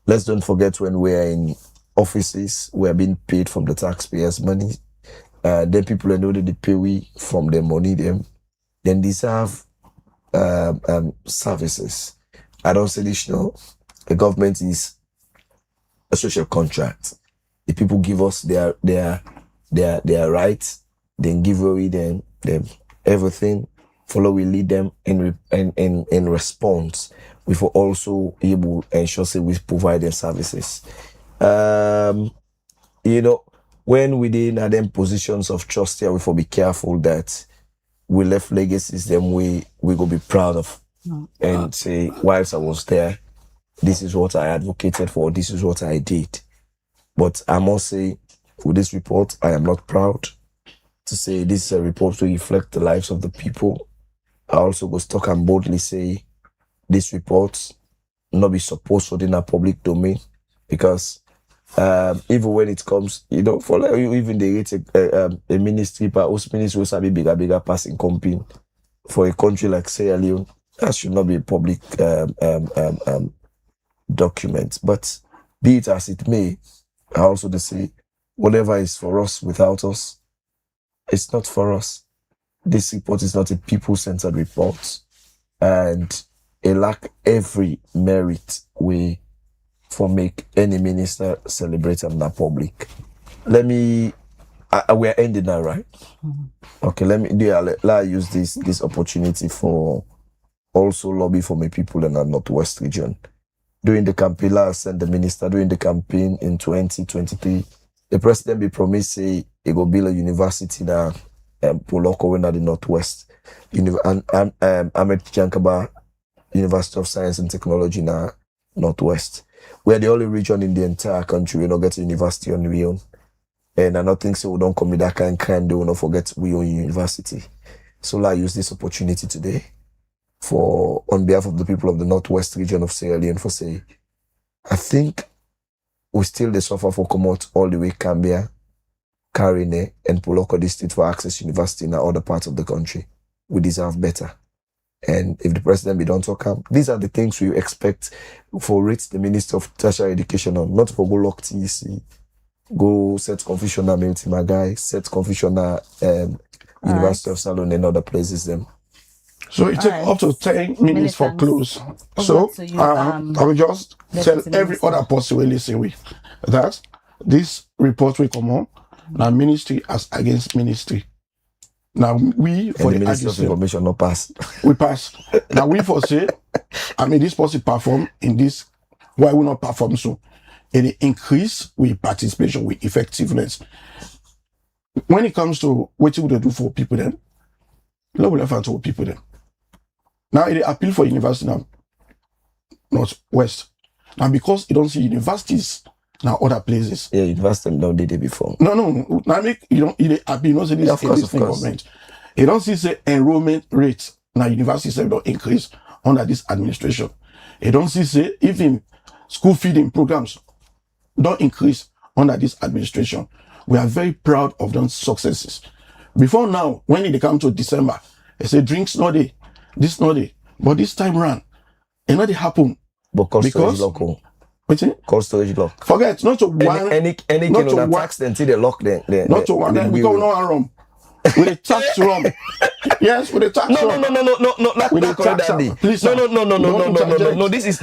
Let's don't forget when we're in offices, we're being paid from the taxpayers' money. Then people know that they pay we from their money, then deserve services. I don't say this, no. The government is a social contract. The people give us their rights, then give away them everything. Follow we lead them in response. We will also able ensure say we provide them services. When we in them positions of trust here, we will be careful that we left legacies them we go be proud of and say whilst I was there, this is what I advocated for, this is what I did. But I must say, with this report, I am not proud to say this is a report to reflect the lives of the people. I also go stuck and boldly say this report not be supposed to in a public domain, because even when it comes, for like, even they rate a ministry, but most ministries will be bigger passing company for a country like Sierra Leone. That should not be a public document. But be it as it may, I also to say whatever is for us without us, it's not for us. This report is not a people-centered report, and it lack every merit way for make any minister celebrate in the public. We are ending now, right? Okay, let me use this opportunity for also lobby for my people in the Northwest region. During the campaign, I sent the minister during the campaign in 2023. The president be promised say he go build a university now, Poloko in the Northwest. I'm at Jankaba University of Science and Technology now, Northwest. We are the only region in the entire country we not get a university on we own. And I don't think so we don't come with that kind they will not forget we own university. So I use this opportunity today on behalf of the people of the Northwest region of Sierra Leone for say, I think we still they suffer for come out all the way Cambia, Karine, and Poloko District for access university in other parts of the country. We deserve better. And if the president be don't talk up, these are the things we expect for rate the Minister of Tertiary Education on, not for go lock TEC, go set confusion at Milty Magai, set confusion at University of Salon and other places them. So it takes up to 10 minutes for close. So I will just tell every other person we listen with that this report will come on. Now ministry as against ministry. Now we for the Ministry of Information not pass. We pass. Now we for say, this person perform in this. Why we not perform so? And it increase with participation, with effectiveness. When it comes to what you would do for people then, what will have to people then? Now it appeal for university now, Northwest. Now because you don't see universities now other places. Yeah, university don't did it before. No. Now you don't appeal, say this, of course. government. You don't see say enrollment rates now universities don't increase under this administration. You don't see say even school feeding programs don't increase under this administration. We are very proud of those successes. Before now, when it come to December, they say drinks no day, this no day. But this time round, it not happen. But cost storage local. What's it? Cost storage lock. Forget, not to one. Any not to one tax until they lock them. Not to one. We go no rum. With a tax rum. Yes, with a tax rum. No. With a tax rum. Please. No. This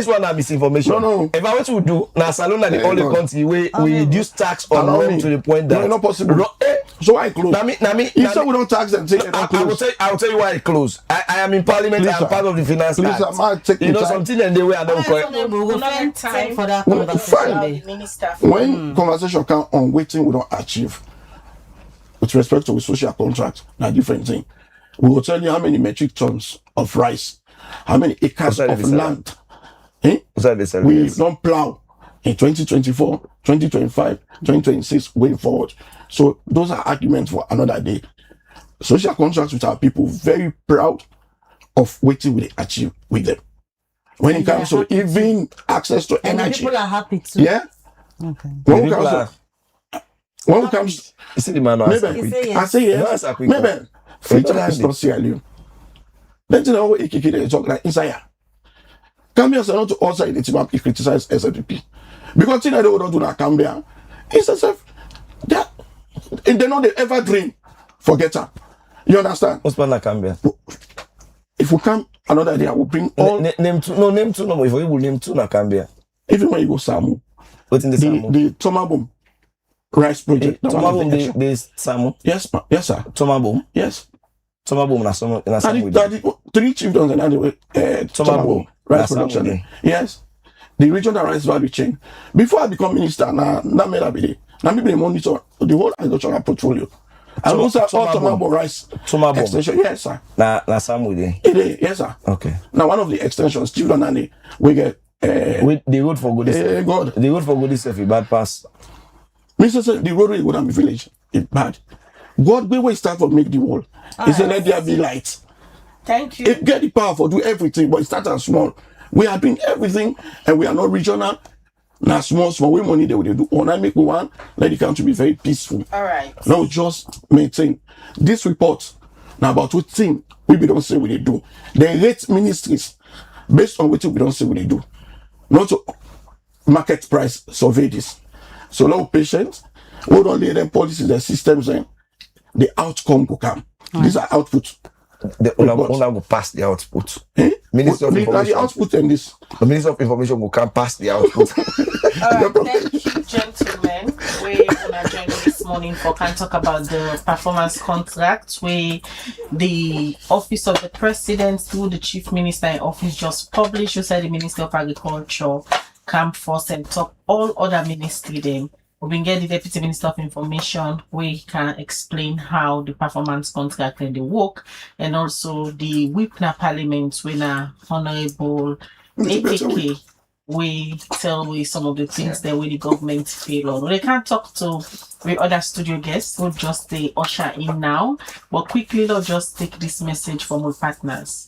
one are misinformation. No. If I want to do now, Salon are the only country where we reduce tax on rum to the point that no, not possible. So I close. If so we don't tax them, take it close. I will tell you why I close. I am in Parliament. I am part of the Finance Act. You know something, and the way I don't quite. Time for that conversation. When conversation come on waiting, we don't achieve. With respect to the social contract, now different thing. We will tell you how many metric tons of rice, how many acres of land. We don't plow in 2024, 2025, 2026 going forward. So those are arguments for another day. Social contracts with our people, very proud of what we achieve with them. When it comes to even access to energy. People are happy too. Yeah? Okay. When it comes you see the man I say yes. Maybe future is not Sierra Leone. Then you know what they talk like inside here. Cambia are not to outside the team criticize SLPP. Because they don't do that Cambia. It's as if they know they ever dream. Forget her. You understand? What's like Cambia? If we come another day, I will bring all name two. If we will name two na Cambia. Even when you go Samu. What's in the Samu? The Tomabum rice project. Tomabum the Samu? Yes, sir. Tomabum? Yes. Tomabum na Samu. Three chieftains and anyway, Tomabum rice production. Yes. The regional rice value chain. Before I become minister, now me be now me monitor the whole agricultural portfolio And also Automable rice extension. Yes, sir. Na Samuel. Yes, sir. Okay. Now one of the extensions, Chief Donani, we get the road for good. God. The road for good is a bad pass. Mr. Said the road would be village. It's bad. God, we will start to make the wall. He said, let there be light. Thank you. It get the power for do everything, but it starts as small. We are doing everything, and we are not regional. Now small, we money they will do. When I make one, let the country be very peaceful. All right. Now just maintain this report. Now about what thing we don't say what they do. They rate ministries based on what we don't say what they do. Not to market price survey this. So now patients, hold on them policies, their systems, and the outcome will come. Right. These are outputs. The owner will pass the output. Minister of Information. The output and this. The Minister of Information will come pass the output. All right, thank you, gentlemen. We are joining this morning for can talk about the performance contract where the Office of the President through the Chief Minister in Office just published. You said the Minister of Agriculture, come first and top all other ministry then. We will get the Deputy Minister of Information where he can explain how the performance contract and the work, and also the whip na parliament when Honorable ATK we tell we some of the things that the government fail on. They can't talk to the other studio guests who just the usher in now, but quickly let's just take this message from our partners.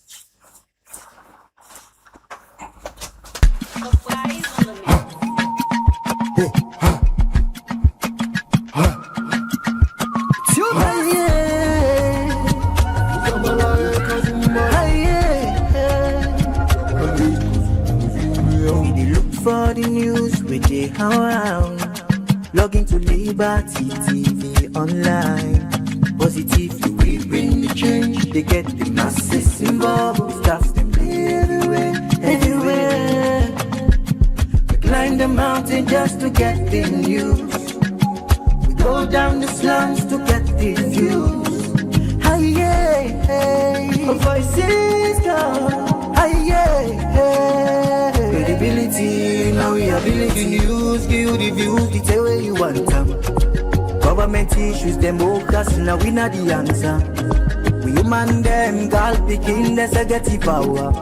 For the news with the around, log into Liberty TV online. Positively we bring the change. They get the masses involved. Stuff them everywhere. We climb the mountain just to get the news. We go down the slums to get the views. Hi yeah, voices go. Hi yeah. Credibility, now we ability news, give you the views, the tell where you want them. Government issues, democracy, now we not the answer. We human them, girl picking, there's a get the power.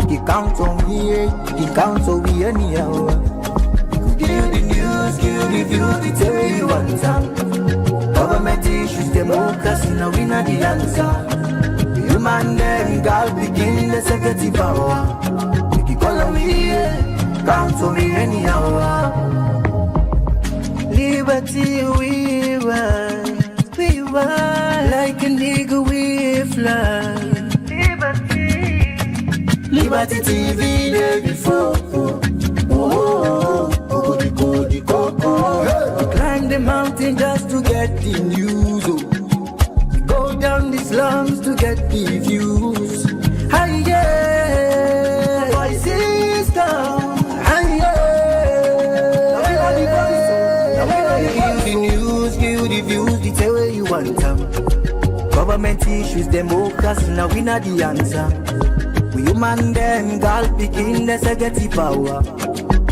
He count on me, he count on me anyhow. Give you the news, give you the views, the tell where you want them. Government issues, democracy, now we not the answer. We human them, girl picking, there's a get the power. Follow me, count on me anyhow. Liberty we ride like an eagle we fly. Liberty TV there before. We climb the mountain just to get the news. We go down the slums to get the views. Hi yeah. Government issues, democracy, now we not the answer. We human them, girl picking, there's a get the power.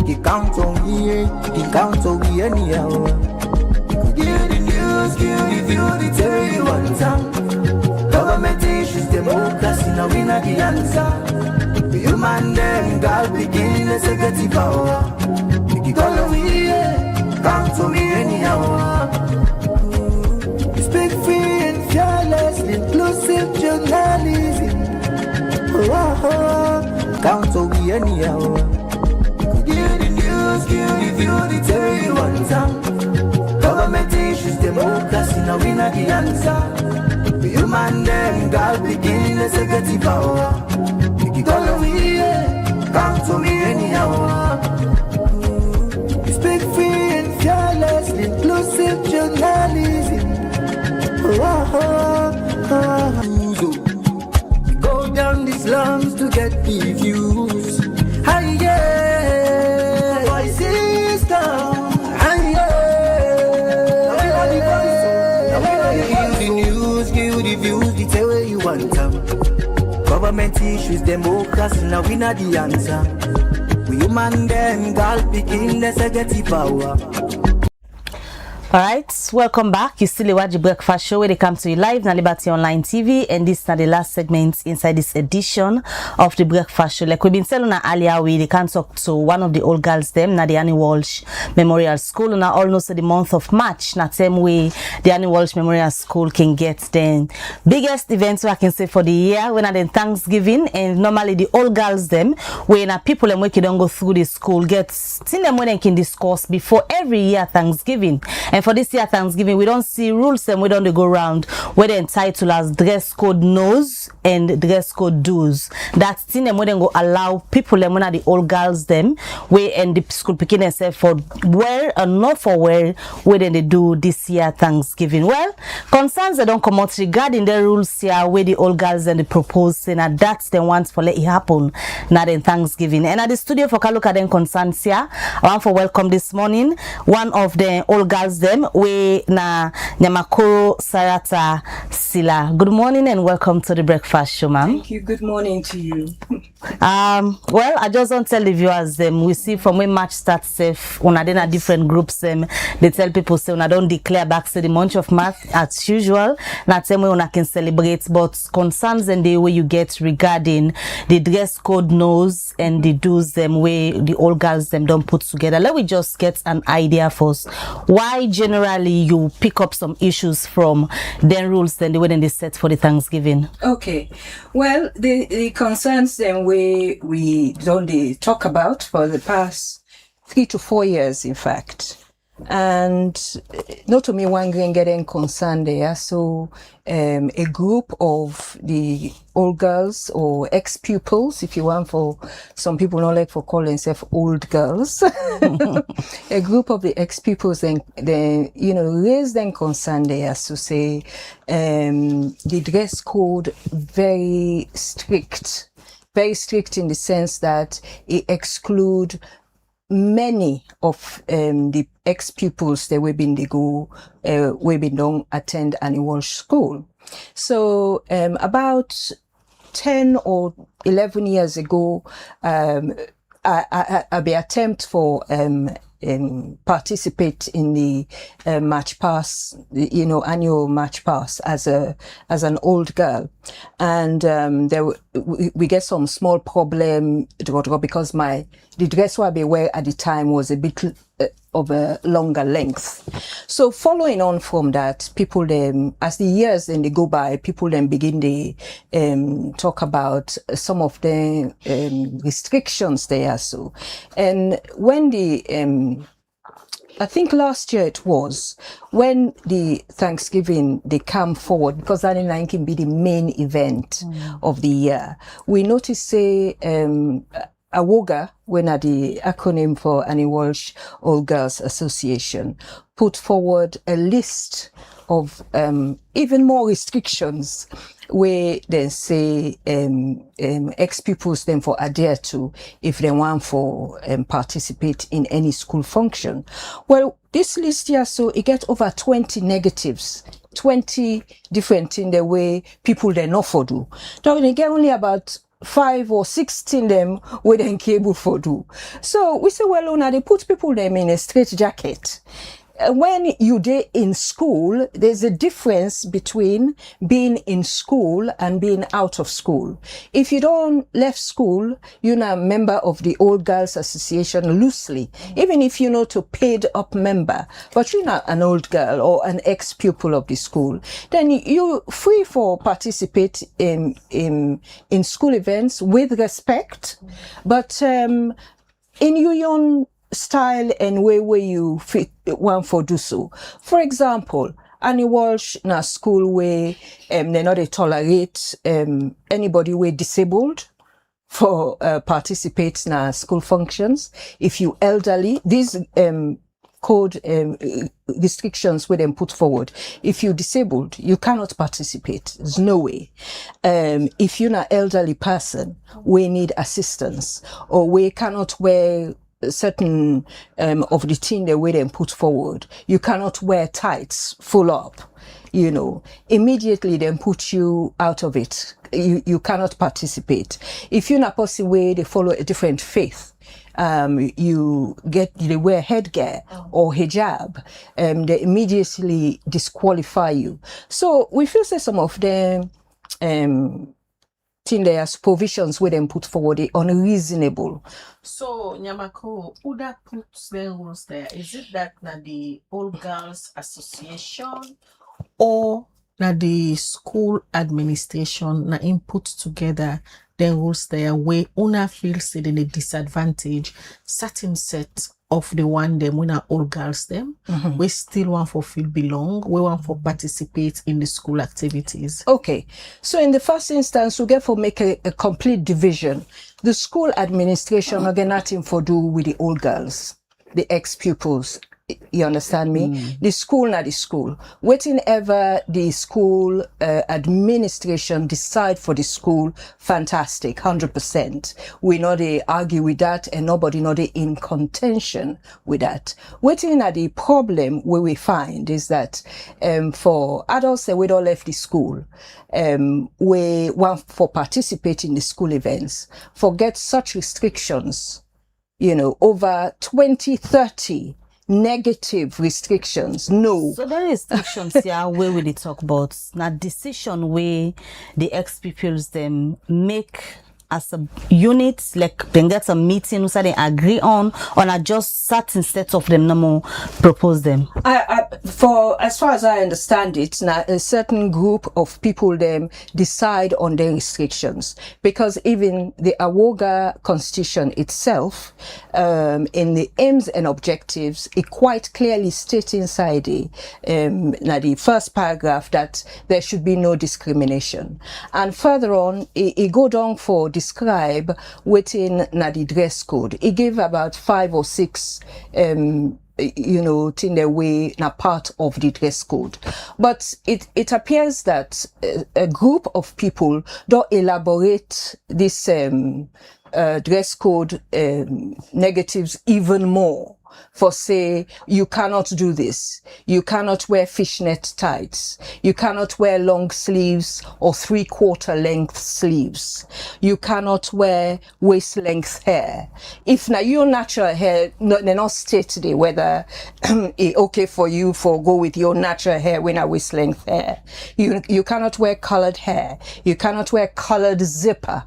He count on me, he count on me anyhow. Give the news, give the view, the tell you one time. Government issues, democracy, now we not the answer. We human them, girl picking, there's a get the power. He call on me, count on me anyhow. Speak free and fearless, inclusive journalism. Count on me anyhow. Give the news, give the view, the tell you one time. Government issues, democracy, now we not the answer. We human them, God begin, let's get the power. Make it all away, count on me anyhow. Speak free and fearless, inclusive journalism. Go down the slums to get the views. Hi yeah, voices down. Hi yeah, give the news, give the views, the tell where you want them. Government issues, democracy, now we not the answer. We human them, girl picking, let's get the power. Alright, welcome back. You still watch the Breakfast Show where they come to you live on Liberty Online TV, and this is the last segment inside this edition of the Breakfast Show. Like we've been telling earlier, they can talk to one of the old girls them, na the Annie Walsh Memorial School, and I all know so the month of March, na same way the Annie Walsh Memorial School can get the biggest events I can say for the year when at the Thanksgiving, and normally the old girls them when people and we don't go through the school get seen them when they can discuss before every year Thanksgiving. And for this year Thanksgiving, we don't see rules and we don't go around where they entitled as dress code knows and dress code do's. That's thing them when they go allow people them when the old girls them we and the school picking and say for where and not for where then they do this year Thanksgiving. Well, concerns they don't come out regarding the rules here where the old girls and the propose saying that that's the ones for let it happen now then Thanksgiving. And at the studio for look at them concerns here, I want to welcome this morning one of the old girls them we na Nyamakoro Sarata Sila. Good morning and welcome to the Breakfast Show, ma'am. Thank you. Good morning to you. Well, I just want to tell the viewers we see from when March starts safe on a different groups they tell people say when I don't declare back to the month of March as usual, not same way when I can celebrate, but concerns and the way you get regarding the dress code knows and the do's them way the old girls them don't put together. Let me just get an idea first. Why generally you pick up some issues from their rules than the way they set for the Thanksgiving? Okay, well, the concerns then we don't talk about for the past 3 to 4 years, in fact. And not to me one getting concerned there. So a group of the old girls or ex-pupils, if you want, for some people not like for calling themselves old girls, a group of the ex-pupils then raise them concern there to say the dress code very strict in the sense that it exclude many of the ex-pupils that we don't attend Annie Walsh School. So about 10 or 11 years ago, I be attempt for participate in the March Pass, annual March Pass as an old girl, and we get some small problem because the dress I be wear at the time was a bit of a longer length. So following on from that, people then, as the years then they go by, people then begin to talk about some of the restrictions there. So, and when I think last year it was, when the Thanksgiving, they come forward, because that can be the main event of the year. We noticed, say, AWOGA, when at the acronym for Annie Walsh Old Girls Association, put forward a list of even more restrictions where they say ex-pupils then for adhere to if they want for participate in any school function. Well, this list here, so it gets over 20 negatives, 20 different in the way people they not for do. Now they get only about 5 or 16 them where they capable for do. So we say, well, now they put people them in a straight jacket. When you day in school, there's a difference between being in school and being out of school. If you don't left school, you're not a member of the Old Girls Association loosely, even if you're not a paid up member, but you're not an old girl or an ex-pupil of the school, then you're free for participate in school events with respect, but in your own style and way where you fit one for do so. For example, Annie Walsh na school where they not tolerate anybody where disabled for participate na school functions. If you elderly, these code restrictions where them put forward. If you're disabled, you cannot participate. There's no way. If you're an elderly person, we need assistance, or we cannot wear certain of the thing the way they put forward. You cannot wear tights full up, immediately then put you out of it. You cannot participate. If you're not a person where they follow a different faith, they wear headgear or hijab, they immediately disqualify you. So we feel say some of them think their provisions where them put forward are unreasonable. So Nyamako, who that puts the rules there? Is it that the Old Girls Association or the school administration na input together the rules there where una feels it in a disadvantage certain set of the one them when are all girls them we still want for feel belong, we want for participate in the school activities. Okay, so in the first instance we get for make a complete division. The school administration not get nothing for do with the old girls, the ex-pupils. You understand me? The school, not the school. Waiting ever the school administration decide for the school, fantastic, 100%. We not they argue with that, and nobody not they in contention with that. Waiting at the problem where we find is that for adults that we don't left the school, we want for participate in the school events, forget such restrictions, over 2030. Negative restrictions, no. So there restrictions here where we talk about now decision where the ex-pupils them make as a unit, like they get a meeting so they agree on just certain sets of them no more propose them. For as far as I understand it, now a certain group of people them decide on their restrictions, because even the Awoga Constitution itself, in the aims and objectives, it quite clearly states inside the first paragraph that there should be no discrimination, and further on it go down for describe within the dress code. It gave about 5 or 6 in the way na part of the dress code. But it appears that a group of people don't elaborate this dress code negatives even more. For say, you cannot do this. You cannot wear fishnet tights. You cannot wear long sleeves or 3/4 length sleeves. You cannot wear waist length hair. If now your natural hair, they not state today whether it's okay for you for go with your natural hair when a waist length hair. You cannot wear colored hair. You cannot wear colored zipper.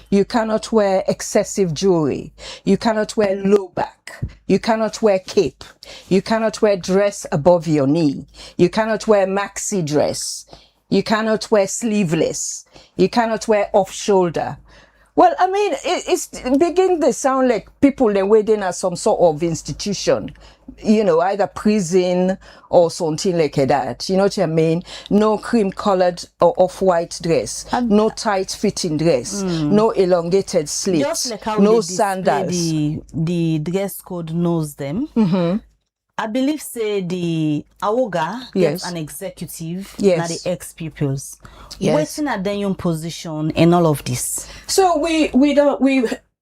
You cannot wear excessive jewelry. You cannot wear low back. You cannot wear cape. You cannot wear dress above your knee. You cannot wear maxi dress. You cannot wear sleeveless. You cannot wear off shoulder. Well, I mean, it's beginning to sound like people they're waiting at some sort of institution, either prison or something like that. You know what I mean? No cream-colored or off-white dress, no tight-fitting dress, no elongated slits, just like how no they sandals. The dress code knows them. I believe say the Awoga Yes. gets an executive, Yes. not the ex-pupils. Yes. Waiting at their own position in all of this. So we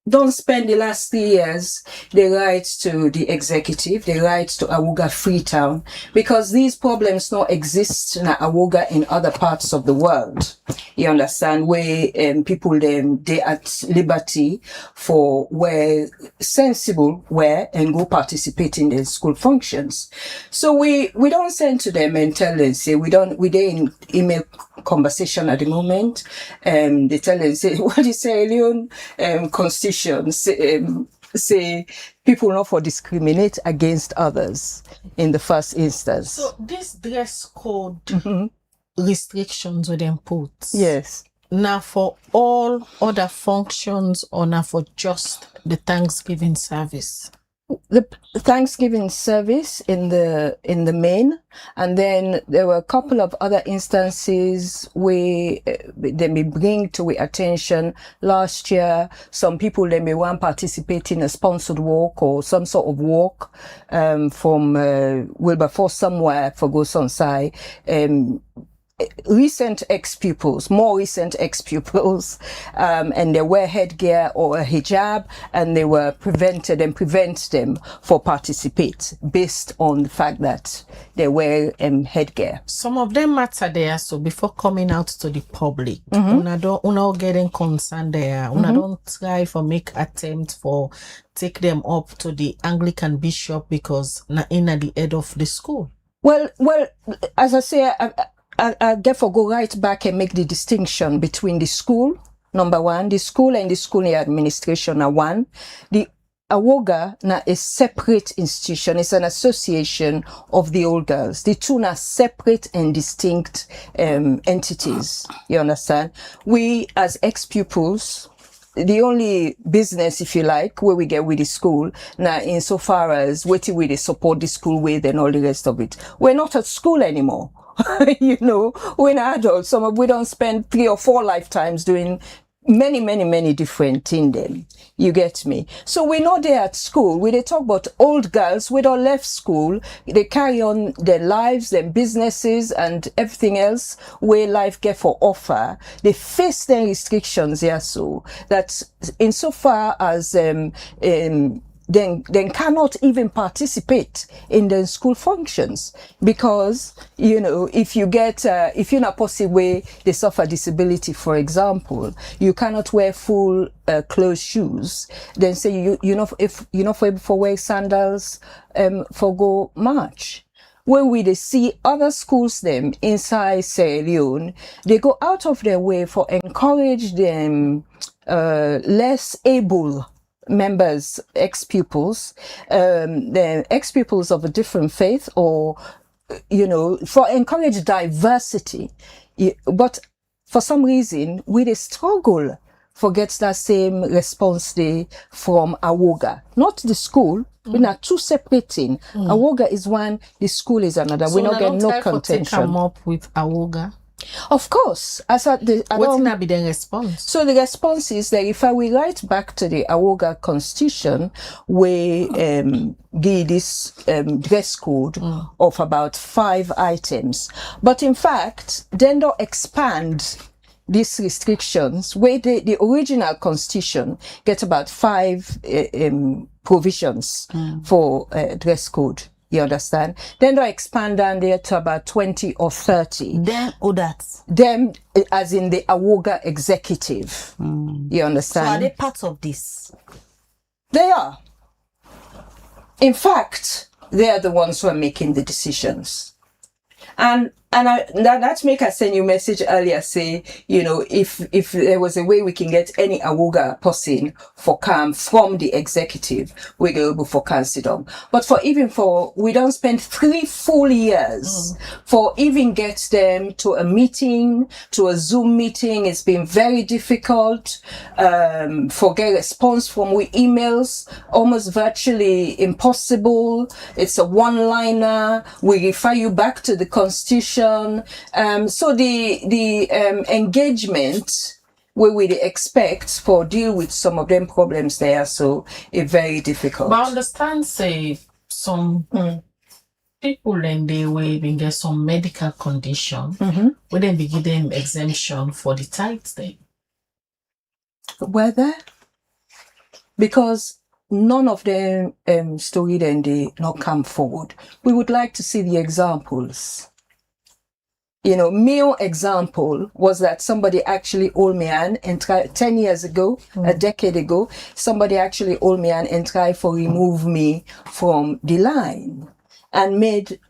don't spend the last 3 years the rights to the executive, the rights to Awoga Freetown, because these problems don't exist in Awoga in other parts of the world. You understand, where people they at liberty for where sensible where and go participate in the school functions. So we don't send to them and tell them say they in email conversation at the moment. They tell them say what is alien constitution say people not for discriminate against others in the first instance. So this dress code restrictions with them put. Yes. Now for all other functions or now for just the Thanksgiving service? The Thanksgiving service in the main, and then there were a couple of other instances where they may bring to our attention. Last year, some people they may want to participate in a sponsored walk or some sort of walk from Wilberforce somewhere for go Sunside. recent ex-pupils, more recent ex-pupils, and they wear headgear or a hijab, and they were prevented and prevent them for participate based on the fact that they wear headgear. Some of them matter there, so before coming out to the public, una getting concerned there, una don't try for make attempt for take them up to the Anglican bishop because na in at the head of the school. Well, as I say, I therefore go right back and make the distinction between the school, number one, the school and the school administration are one. The Awoga na a separate institution. It's an association of the old girls. The two are separate and distinct entities. You understand? We as ex-pupils, the only business, if you like, where we get with the school, now insofar as what we support the school with and all the rest of it, we're not at school anymore. You know, we're adults. We don't spend 3 or 4 lifetimes doing many different things then. You get me? So we're not there at school. We they talk about old girls we don't left school. They carry on their lives, their businesses and everything else where life get for offer. They face their restrictions here, so that insofar as then cannot even participate in the school functions because, you know, if you get, if you're not possible, they suffer disability, for example, you cannot wear full closed shoes, then say you're not able for wear sandals for go march. When we see other schools them inside Sierra Leone, they go out of their way for encourage them less able members, ex-pupils, the ex-pupils of a different faith, or, you know, for encourage diversity. But for some reason, we struggle for get that same response day from Awoga. Not the school, we are two separate things. Awoga is one, the school is another. So we not get no contention. Come up with Awoga. Of course, as at the what's not be the response? So the response is that if we write back to the Awoga Constitution, we give this dress code of about 5 items, but in fact, then don't expand these restrictions where the original Constitution get about 5 provisions for dress code. You understand? Then they expand down there to about 20 or 30. Them or that? Them as in the Awoga executive. You understand? So are they part of this? They are. In fact, they are the ones who are making the decisions. And that's make us send you a message earlier, say, you know, if there was a way we can get any Awoga person for come from the executive, we go able for consider. But we don't spend 3 full years for even get them to a meeting, to a Zoom meeting. It's been very difficult, for get response from we emails, almost virtually impossible. It's a one-liner. We refer you back to the Constitution. So the engagement where we expect for deal with some of them problems there, so it's very difficult. But I understand, say, some people then they will even get some medical condition, where then be give them exemption for the tithes then. Whether? Because none of them story then they not come forward. We would like to see the examples. You know, male example was that somebody actually owed me and 10 years ago, a decade ago, somebody actually owed me and tried to remove me from the line and made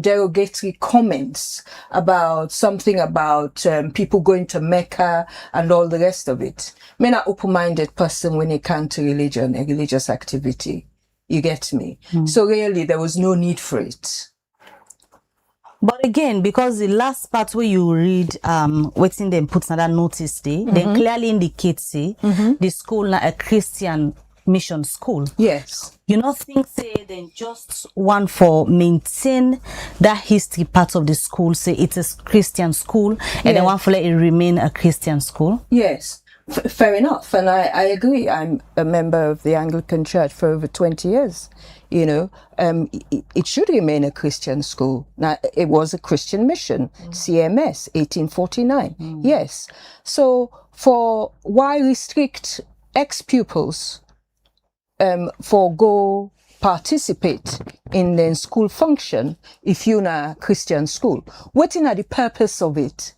derogatory comments about something about people going to Mecca and all the rest of it. I'm an open-minded person when it comes to religion and religious activity. You get me? So really, there was no need for it. But again, because the last part where you read, waiting them put another notice day, then clearly indicates the school na a Christian mission school. Yes. You not think say then just one for maintain that history part of the school, say it is Christian school, and then one for let it remain a Christian school? Yes. Fair enough, and I agree. I'm a member of the Anglican Church for over 20 years. You know, it should remain a Christian school. Now, it was a Christian mission, CMS, 1849. Yes. So, why restrict ex-pupils for go participate in the school function if you're in a Christian school? What is the purpose of it?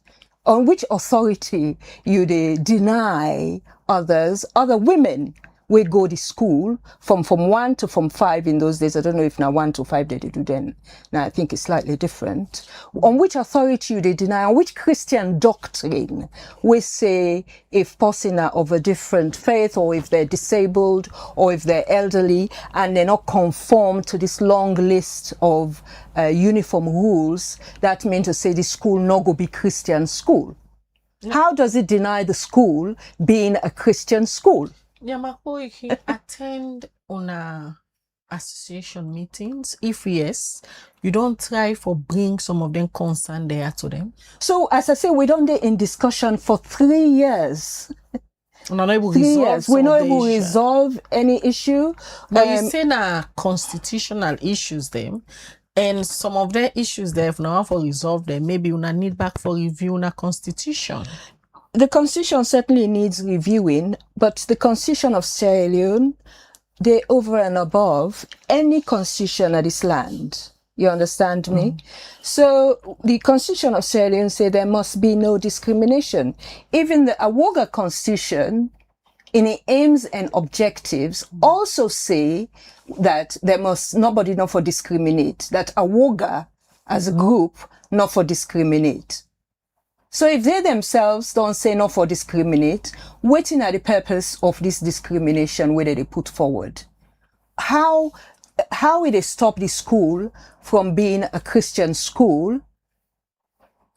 On which authority you they deny other women we go to school from 1 to from 5 in those days. I don't know if now 1 to 5 they do then. Now I think it's slightly different. On which authority you they deny, on which Christian doctrine we say if person are of a different faith, or if they're disabled, or if they're elderly and they're not conform to this long list of uniform rules, that means to say the school no go be Christian school. How does it deny the school being a Christian school? Yamako, you can attend on a association meetings. If yes, you don't try for bring some of them concern there to them. So as I say, we don't be in discussion for 3 years. We're not able 3 years. We're not able to resolve any issue. But you say na constitutional issues them. And some of the issues there, if now for resolve them, maybe you need back for review na constitution. The constitution certainly needs reviewing, but the constitution of Sierra Leone, they over and above any constitution of this land. You understand me? So the constitution of Sierra Leone say there must be no discrimination. Even the Awoga constitution, in the aims and objectives, also say that there must nobody not for discriminate. That Awoga as a group not for discriminate. So if they themselves don't say not for discriminate, waiting at the purpose of this discrimination whether they put forward. How will they stop the school from being a Christian school?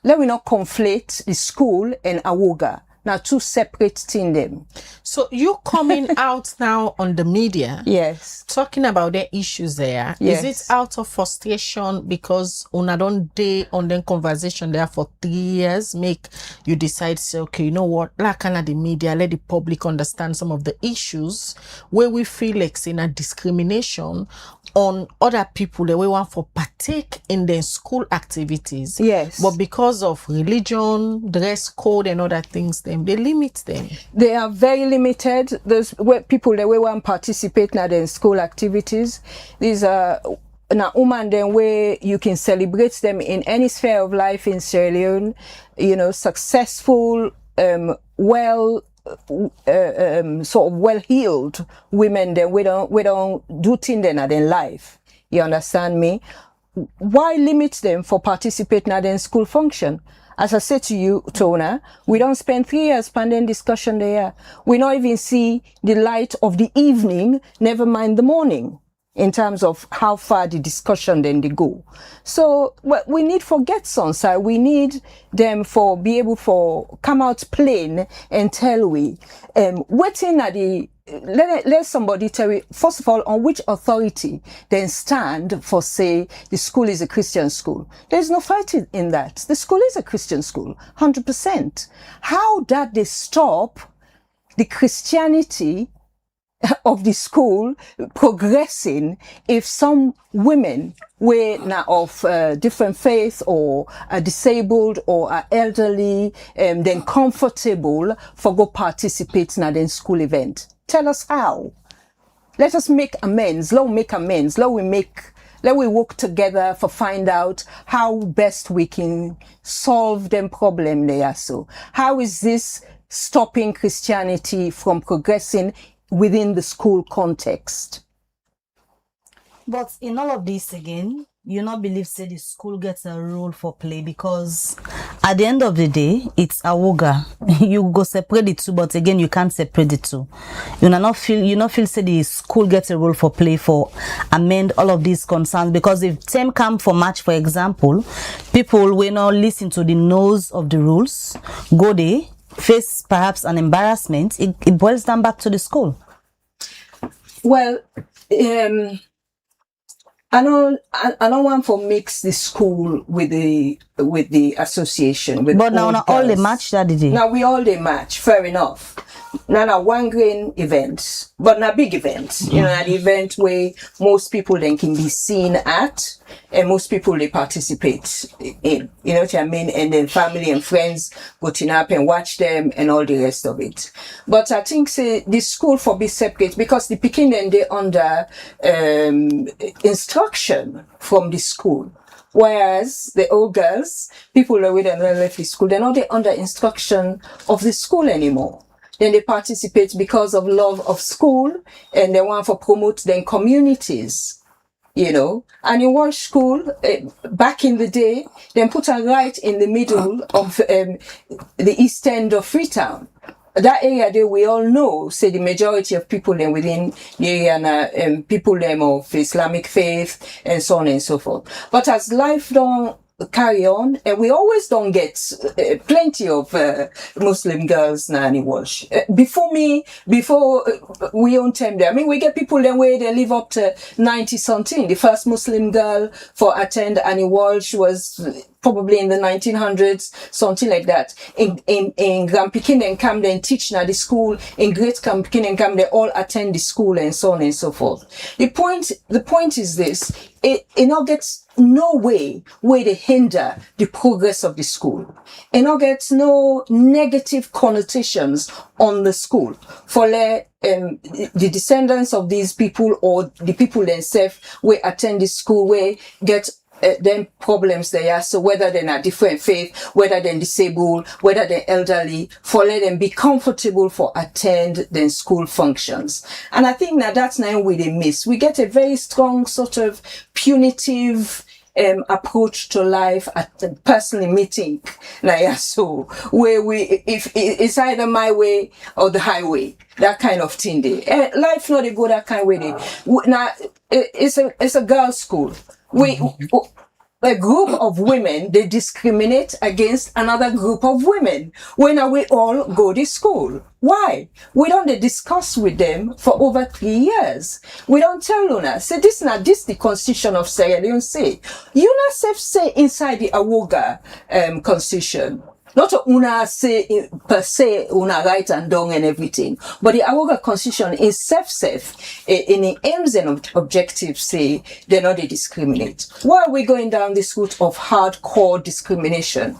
Let me not conflate the school and Awoga. Now, two separate things them. So you coming out now on the media, yes, talking about the issues there. Yes. Is it out of frustration because una don't day on the conversation there for 3 years, make you decide say, okay, you know what, like the media, let the public understand some of the issues where we feel like in a discrimination on other people that we want for partake in their school activities. Yes. But because of religion, dress code and other things, they limit them. They are very limited. Those people that we want participate in their school activities. These are na woman then where you can celebrate them in any sphere of life in Sierra Leone. You know, successful, sort of well-heeled women that we don't do things in their life. You understand me? Why limit them for participating in their school function? As I said to you, Tona, we don't spend 3 years pending discussion there. We don't even see the light of the evening, never mind the morning, in terms of how far the discussion then they go. So we need for get some side. We need them for be able for come out plain and tell we waiting at the let somebody tell me first of all on which authority then stand for say the school is a Christian school. There's no fighting in that. The school is a Christian school, 100%. How that they stop the Christianity of the school progressing if some women were now of different faith or are disabled or are elderly then comfortable for go participate in a school event? Tell us how. Let us make amends. Let we work together for find out how best we can solve them problem there. So how is this stopping Christianity from progressing within the school context? But in all of this again, you not believe say the school gets a role for play, because at the end of the day, it's Awoga. You go separate the two, but again, you can't separate the two. You not feel say the school gets a role for play for amend all of these concerns, because if time come for March, for example, people will not listen to the nose of the rules, go there, face perhaps an embarrassment, it boils down back to the school. Well, I don't want to mix the school with the with the association. With But now all the match that did. Now we all the match, fair enough. Now one grain event, but not big event. You know, an event where most people then can be seen at, and most people they participate in. You know what I mean? And then family and friends go to up and watch them and all the rest of it. But I think say the school for be separate because the Peking then they under instruction from the school. Whereas the old girls, people that already left the school, they're not under instruction of the school anymore. Then they participate because of love of school and they want to promote their communities, you know. And in Walsh School, back in the day, they put her right in the middle of the east end of Freetown. That area there, we all know, say the majority of people then within the area, people them of Islamic faith and so on and so forth. But as life don't carry on, and we always don't get plenty of Muslim girls now in Walsh. Before we own time there, I mean, we get people then where they live up to 90 something. The first Muslim girl for attend Annie Walsh was probably in the 1900s, something like that. In Grand Pekin and Camden teach now the school, in Great Grand Pekin and Camden, they all attend the school and so on and so forth. The point is this, it not gets no way where they hinder the progress of the school. It not gets no negative connotations on the school. For the descendants of these people or the people themselves where attend the school where get them problems there. So whether they're not different faith, whether they're disabled, whether they're elderly, for let them be comfortable for attend then school functions. And I think that that's now where they miss. We get a very strong sort of punitive approach to life at personally meeting like so where if it's either my way or the highway, that kind of thing there. Life not a go that kind of way there. Now it's a girls' school. A group of women, they discriminate against another group of women when we all go to school. Why? We don't discuss with them for over 3 years. We don't tell Una, say this the constitution of Sierra Leone say. UNICEF say inside the Awoga constitution. Not Una say per se Una right and wrong and everything, but the Awoga constitution is self in the aims and objectives say they're not they discriminate. Why are we going down this route of hardcore discrimination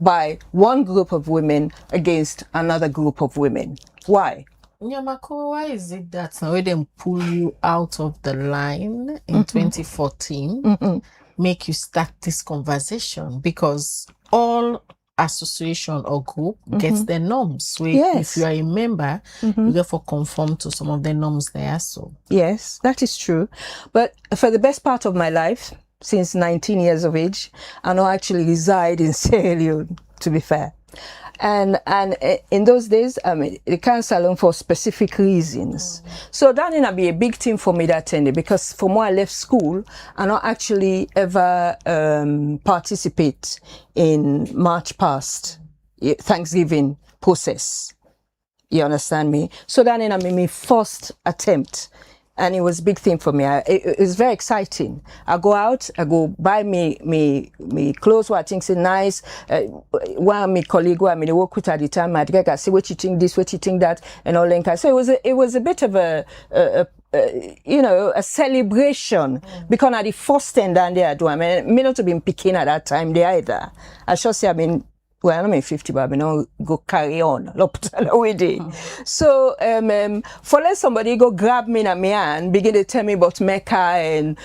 by one group of women against another group of women? Why? Nyamako, why is it that now they pull you out of the line in 2014, make you start this conversation? Because all association or group gets their norms. If you are a member, you therefore conform to some of the norms there. So yes, that is true. But for the best part of my life, since 19 years of age, I now actually reside in Sierra Leone, to be fair. And in those days, I mean, the council for specific reasons. So that didn't be a big thing for me that day because from when I left school, I not actually ever participate in March past Thanksgiving process. You understand me? So that didn't my first attempt. And it was a big thing for me. It was very exciting. I go out, I go buy me clothes, what I think is nice. One of my colleagues, who I work with at the time, I say, what you think this, what you think that, and all that. So it was a bit of a celebration because I the first thing down there I do. I mean, me not to be picking at that time there either. I should say, I mean, well, I'm 50, but I mean, go carry on. So, for let somebody go grab me in my hand, begin to tell me about Mecca and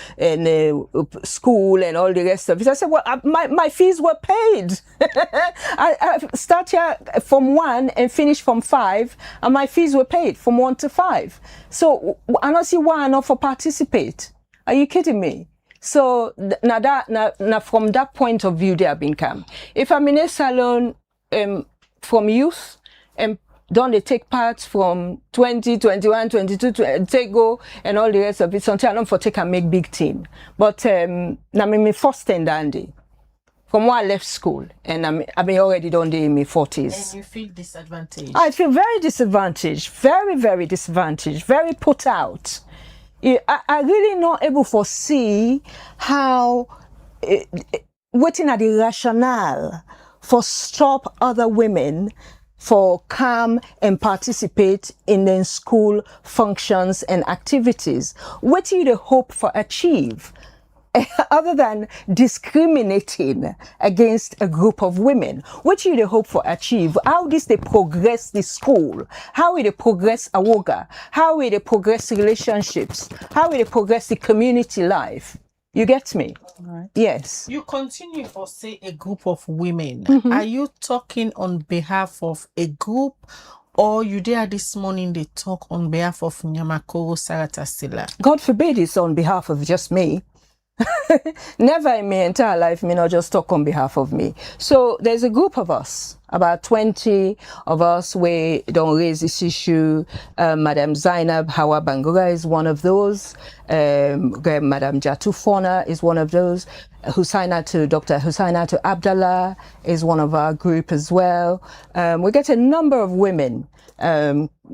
school and all the rest of it. I said, well, my fees were paid. I start here from 1 and finish from 5, and my fees were paid from 1 to 5. So, I don't see why I not for participate. Are you kidding me? So now from that point of view, they have been come. If I'm in a salon from youth, don't they take part from 20, 21, 22, take go and all the rest of it. Sometimes I don't for take and make big team. But now me first and dandy. From when I left school, and I've been already done in my 40s. And you feel disadvantaged? I feel very disadvantaged, very, very disadvantaged, very put out. I really not able to foresee how waiting at the rationale for stop other women for come and participate in the school functions and activities. What do you hope for achieve? Other than discriminating against a group of women, what do you hope for achieve? How does they progress the school? How will they progress awoga? How will they progress relationships? How will they progress the community life? You get me? Right. Yes. You continue for say a group of women. Mhm. Are you talking on behalf of a group, or you there this morning they talk on behalf of Nyamakoro Saratasila? God forbid it's on behalf of just me. Never in my entire life, me not just talk on behalf of me. So there's a group of us, about 20 of us, we don't raise this issue. Madam Zainab Hawa Bangura is one of those. Madam Jatu Fona is one of those. Dr. Husainatu Abdallah is one of our group as well. We get a number of women,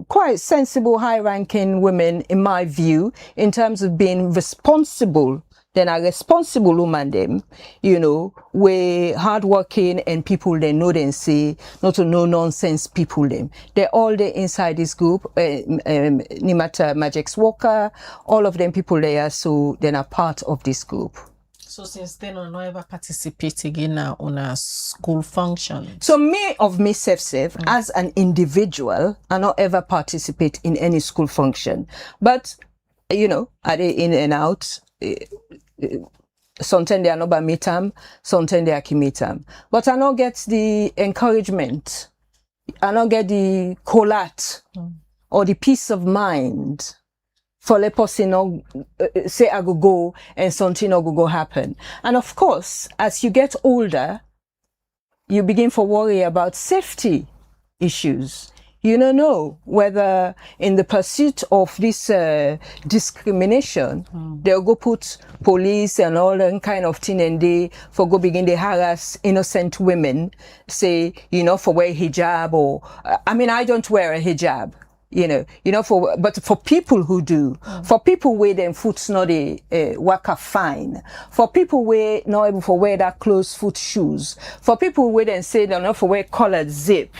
quite sensible, high-ranking women, in my view, in terms of being responsible. Then a responsible woman them, you know, we hardworking and people they know them say, not to no nonsense people them. They're all there inside this group. Nimata Magix Walker, all of them people there, so they're a part of this group. So since then, I not ever participate again on a school function. So me of myself, as an individual, I not ever participate in any school function. But, you know, are they in and out? Sometimes they are not by meetam, sometimes they are meetam. But I don't get the encouragement. I don't get the collate or the peace of mind for let person say I go and something go happen. And of course, as you get older, you begin to worry about safety issues. You don't know whether in the pursuit of this discrimination, they'll go put police and all that kind of thing and they for go begin to harass innocent women, say, you know, for wear hijab or, I mean, I don't wear a hijab. You know, but for people who do, for people where them foot's not a waka fine, for people where not able to wear that closed foot shoes, for people where then say they're not for wear collared zip.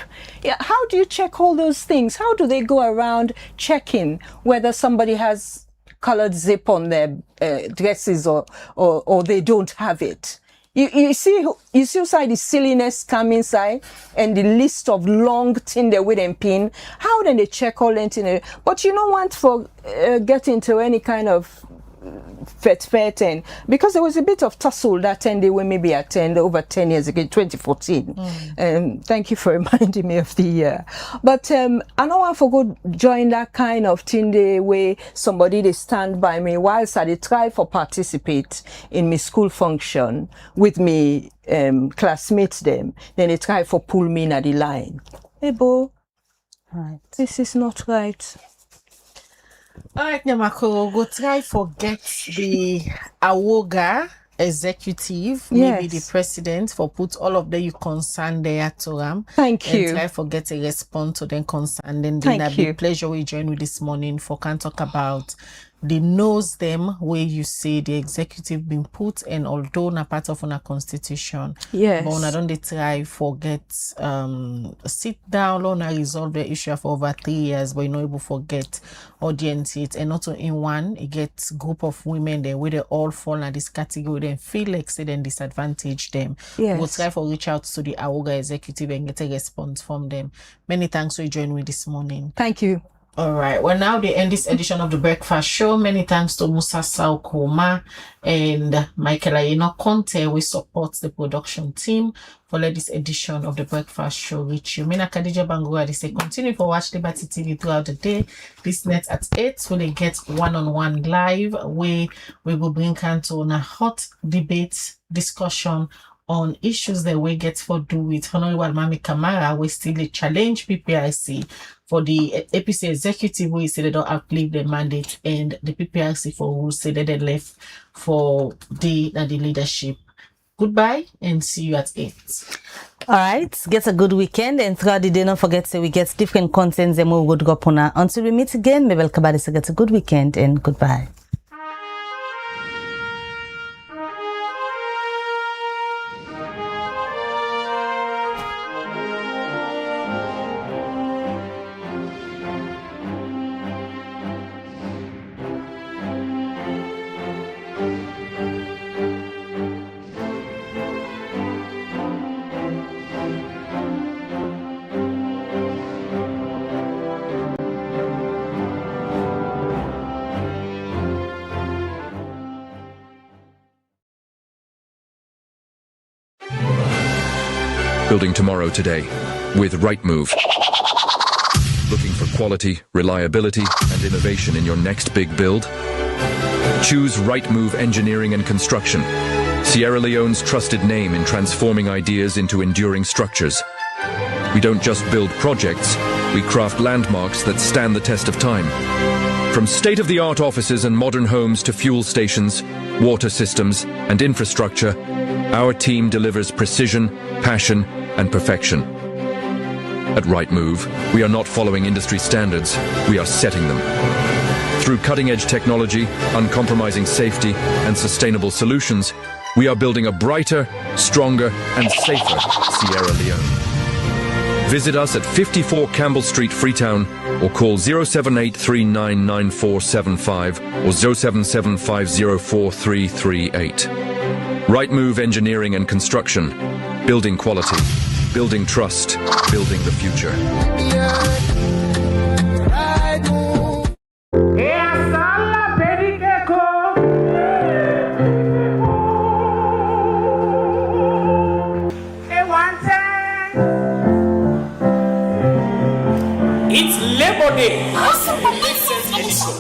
Yeah, how do you check all those things? How do they go around checking whether somebody has colored zip on their dresses or they don't have it? You see inside the silliness come inside and the list of long thing they with them pin. How then they check all that in? But you don't want for get into any kind of fet and because there was a bit of tussle that 10 day we maybe attend over 10 years ago, 2014. Thank you for reminding me of the year. But I don't want to go join that kind of thing the way somebody they stand by me whilst I try for participate in my school function with me classmates them. Then they try for pull me in at the line. Hey bo, right. This is not right. All right, Nyamakoro, go try forget the Awoga executive, maybe the president, for put all of the you concern there to them. Thank you. And try forget a response to them concern. Then it'll be a pleasure we join with this morning for can talk about the knows them where you say the executive been put and although not part of our constitution. Yes. But I don't they try forget sit down on and resolve the issue for over 3 years, but you know able forget audience it and not in one it gets group of women there where they all fall in this category then feel like say then disadvantage them. Yes. We'll try for reach out to the Awoga executive and get a response from them. Many thanks for joining me this morning. Thank you. All right. Well, now they end this edition of the Breakfast Show. Many thanks to Musa Saukoma and Michael Ayeno Conte. We support the production team for this edition of the Breakfast Show reach you. Mina Khadija Bangura, they say continue to watch Liberty TV throughout the day. This net at 8 will they get one-on-one live where we will bring into a hot debate discussion on issues that we get for do with Honorable Mami Kamara. We still challenge PPRC for the APC executive who say they don't outlive the mandate and the PPRC for who say that they left for the leadership. Goodbye and see you at 8. All right, get a good weekend and throughout the day don't forget to we get different contents and we would go on. Until we meet again, maybe Kabadi get a good weekend and goodbye. Building tomorrow today with Right Move. Looking for quality, reliability, and innovation in your next big build? Choose Right Move Engineering and Construction, Sierra Leone's trusted name in transforming ideas into enduring structures. We don't just build projects, we craft landmarks that stand the test of time. From state-of-the-art offices and modern homes to fuel stations, water systems, and infrastructure, our team delivers precision, passion, and perfection. At Right Move, we are not following industry standards, we are setting them. Through cutting-edge technology, uncompromising safety, and sustainable solutions, we are building a brighter, stronger, and safer Sierra Leone. Visit us at 54 Campbell Street, Freetown, or call 078399475 or 077504338. Right Move Engineering and Construction. Building quality, building trust, building the future. It's Labor Day.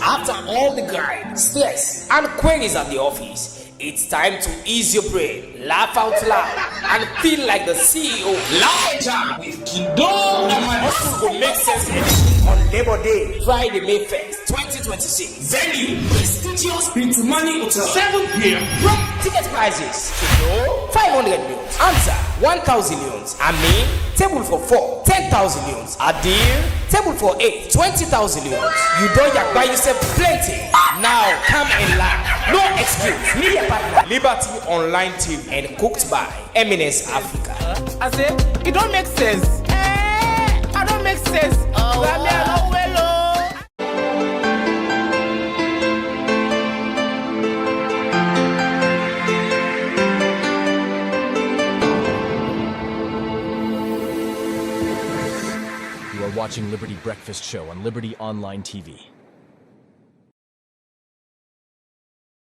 After all the grind, stress, and queries at the office, it's time to ease your brain, laugh out loud, and feel like the CEO. Lounge with Kindo and my hustle will make sense edition on Labor Day, Friday, May 1st, 2026. Venue, prestigious Bintu Money Hotel, 7 p.m. Ticket prices, Kindo, 500 millions. Answer, 1,000 millions. Amin, table for 4, 10,000 millions. Adil, table for 8, 20,000 millions. You don't buy yourself plenty. Now come and laugh. No excuse. Media partner, Liberty Online TV, and cooked by Eminence Africa. I say, it don't make sense. I don't make sense. You are watching Liberty Breakfast Show on Liberty Online TV.